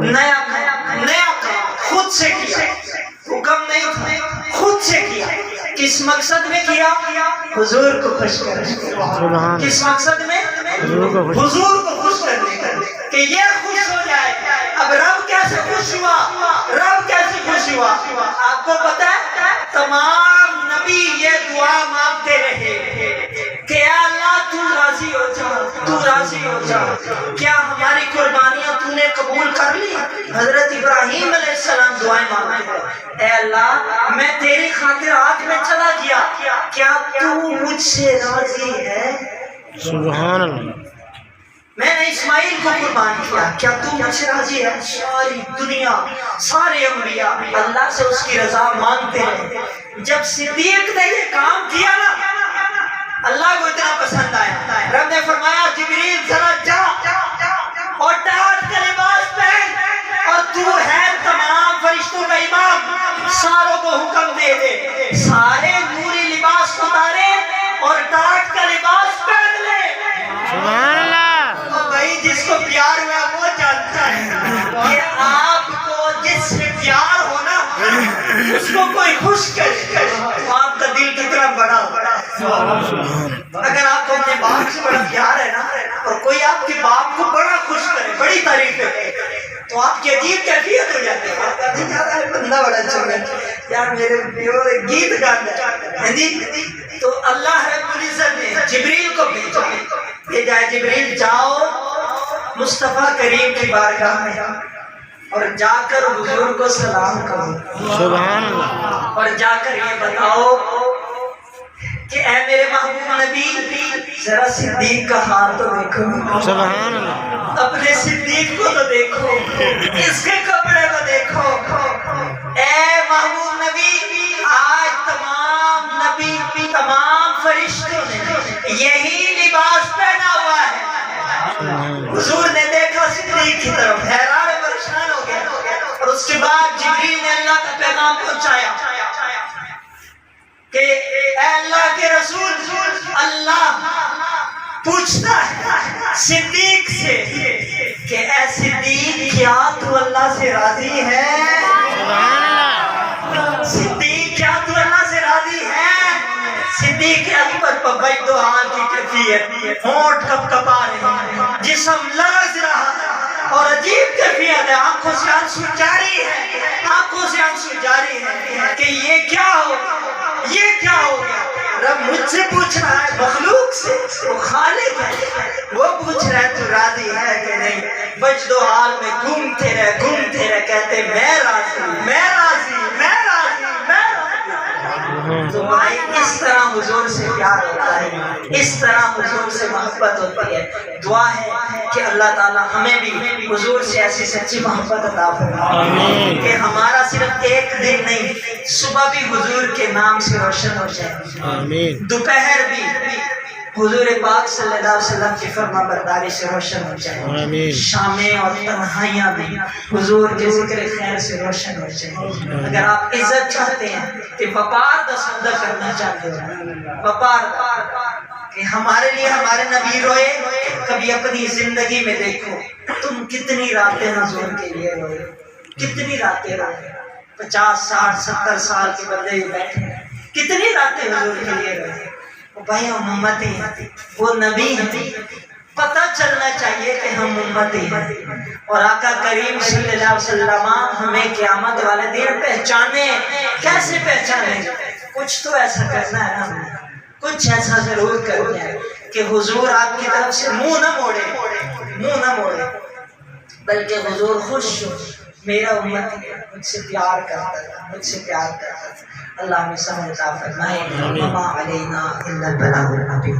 نیا کام خود سے کیا, حکم نہیں تھا, خود سے کیا. کس مقصد میں کیا, حضور کو خوش کرنے. کس مقصد میں, حضور کو خوش کرنے کا, کہ یہ خوش ہو جائے. اب رب کیسے خوش ہوا, رب کیسے خوش ہوا آپ کو پتا ہے, تمام نبی یہ دعا مانگتے رہے کہ اے اللہ تو راضی ہو جا, تو راضی ہو جا. کیا ہماری قربانیاں تو نے قبول کر لی, حضرت ابراہیم علیہ السلام دعائیں مانگتے ہیں، اے اللہ میں تیری خاطر آگ میں چلا گیا، کیا تو مجھ سے راضی ہے؟ سبحان اللہ. میں نے اسماعیل کو قربان کیا، کیا تو مجھ سے راضی ہے؟ ساری دنیا سارے انبیاء اللہ سے اس کی رضا مانگتے ہیں. جب صدیق نے یہ کام کیا نا اللہ کو اتنا پسند آیا، رب نے فرمایا جبریل ذرا جا اور ٹاٹ کا لباس پہن اور تو ہے تمام فرشتوں کا امام، ساروں کو حکم دے دے سارے نوری لباس اتارے اور ٹاٹ کا لباس پہن لے. سبحان اللہ. اور بھائی جس کو پیار ہوا وہ جانتا ہے کہ آپ کو جس سے پیار ہونا اس کو کوئی خوش کرے تو آپ کا دل کتنا بڑا. اگر آپ کو اپنے باپ سے بڑا پیار ہے نا اور کوئی آپ کے باپ کو بڑا خوش کرے، بڑی تعریف کرے، تو آپ کی عجیب کیفیت ہو جاتی ہے. آپ کہتے ہیں بندہ بڑا اچھا ہے یار، میرے پیور گیت گانا ہے. تو اللہ رب العزت نے جبریل کو بھیجا ہے، جبریل جاؤ مصطفیٰ کریم کی بارگاہ میں اور جا کر حضور کو سلام کرو، سبحان اللہ. اور جا کر یہ بتاؤ کہ اے میرے محبوب نبی ذرا صدیق کا حال تو دیکھو، سبحان اللہ. اپنے صدیق کو تو دیکھو، اس کے کپڑے کو دیکھو. اے محبوب نبی آج تمام نبی تمام فرشتوں نے یہی لباس پہنا ہوا ہے. حضور نے دیکھا صدیق کی طرف، حیران پریشان ہو گیا. اور اس کے بعد جبریل نے اللہ کا پیغام پہنچایا کہ اے اللہ کے رسول، اللہ پوچھتا ہے صدیق سے کہ اے صدیق کیا تو اللہ سے راضی ہے؟ سبحان اللہ. صدیق کیا تو اللہ سے راضی ہے؟ صدیق اکبر پر بددعاء کی کیفیت، ہونٹ کپ کپا رہے، جسم لرز رہا اور عجیب کیفیت ہے، آنکھوں سے آنسو جاری ہے، آنکھوں سے آنسو جاری ہے کہ یہ کیا ہو، یہ کیا ہو گیا؟ رب مجھ سے پوچھ رہا ہے، مخلوق سے، وہ خالق ہے، وہ پوچھ رہا ہے تو راضی ہے کہ نہیں؟ بج دو حال میں گھومتے رہے کہتے میں راضی، میں راضی، میں راضی، میں راضی. تو بھائی اس طرح حضور سے پیار ہوتا ہے، اس طرح حضور سے محبت ہوتی ہے. دعا ہے کہ اللہ تعالی ہمیں بھی حضور سے ایسی سچی محبت عطا فرمائے کہ ہمارا صرف ایک دن نہیں، صبح بھی حضور کے نام سے روشن ہو جائے، آمین. دوپہر بھی حضور پاک صلی اللہ علیہ وسلم کی فرما برداری سے روشن ہو جائے، آمین. شامیں اور تنہائیاں بھی حضور کے ذکر خیر سے روشن ہو جائے. اگر آپ عزت چاہتے ہیں کہ وقار کا سودا کرنا چاہتے ہیں، وقار کہ ہمارے لیے ہمارے نبی روئے، کبھی اپنی زندگی میں دیکھو تم کتنی راتیں حضور کے لیے روئے، کتنی راتیں روئے. 50 60 70 سال کے بندے بیٹھے ہیں، کتنی راتیں حضور کے لیے روئے. بھائی ہم امتی ہیں، وہ نبی ہیں، پتہ چلنا چاہیے کہ ہم امتی ہیں. اور آقا کریم صلی اللہ علیہ وسلم ہمیں قیامت والے دن پہچانے. کیسے پہچانے؟ کچھ تو ایسا کرنا ہے، ہمیں کچھ ایسا ضرور کرنا ہے کہ حضور آپ کی طرف سے منہ نہ موڑے، بلکہ حضور خوش ہو، میرا امتی ہے، مجھ سے پیار کرتا ہے. اللہ ہمیں سمجھ عطا فرمائے. وما علینا الا البلاغ المبین.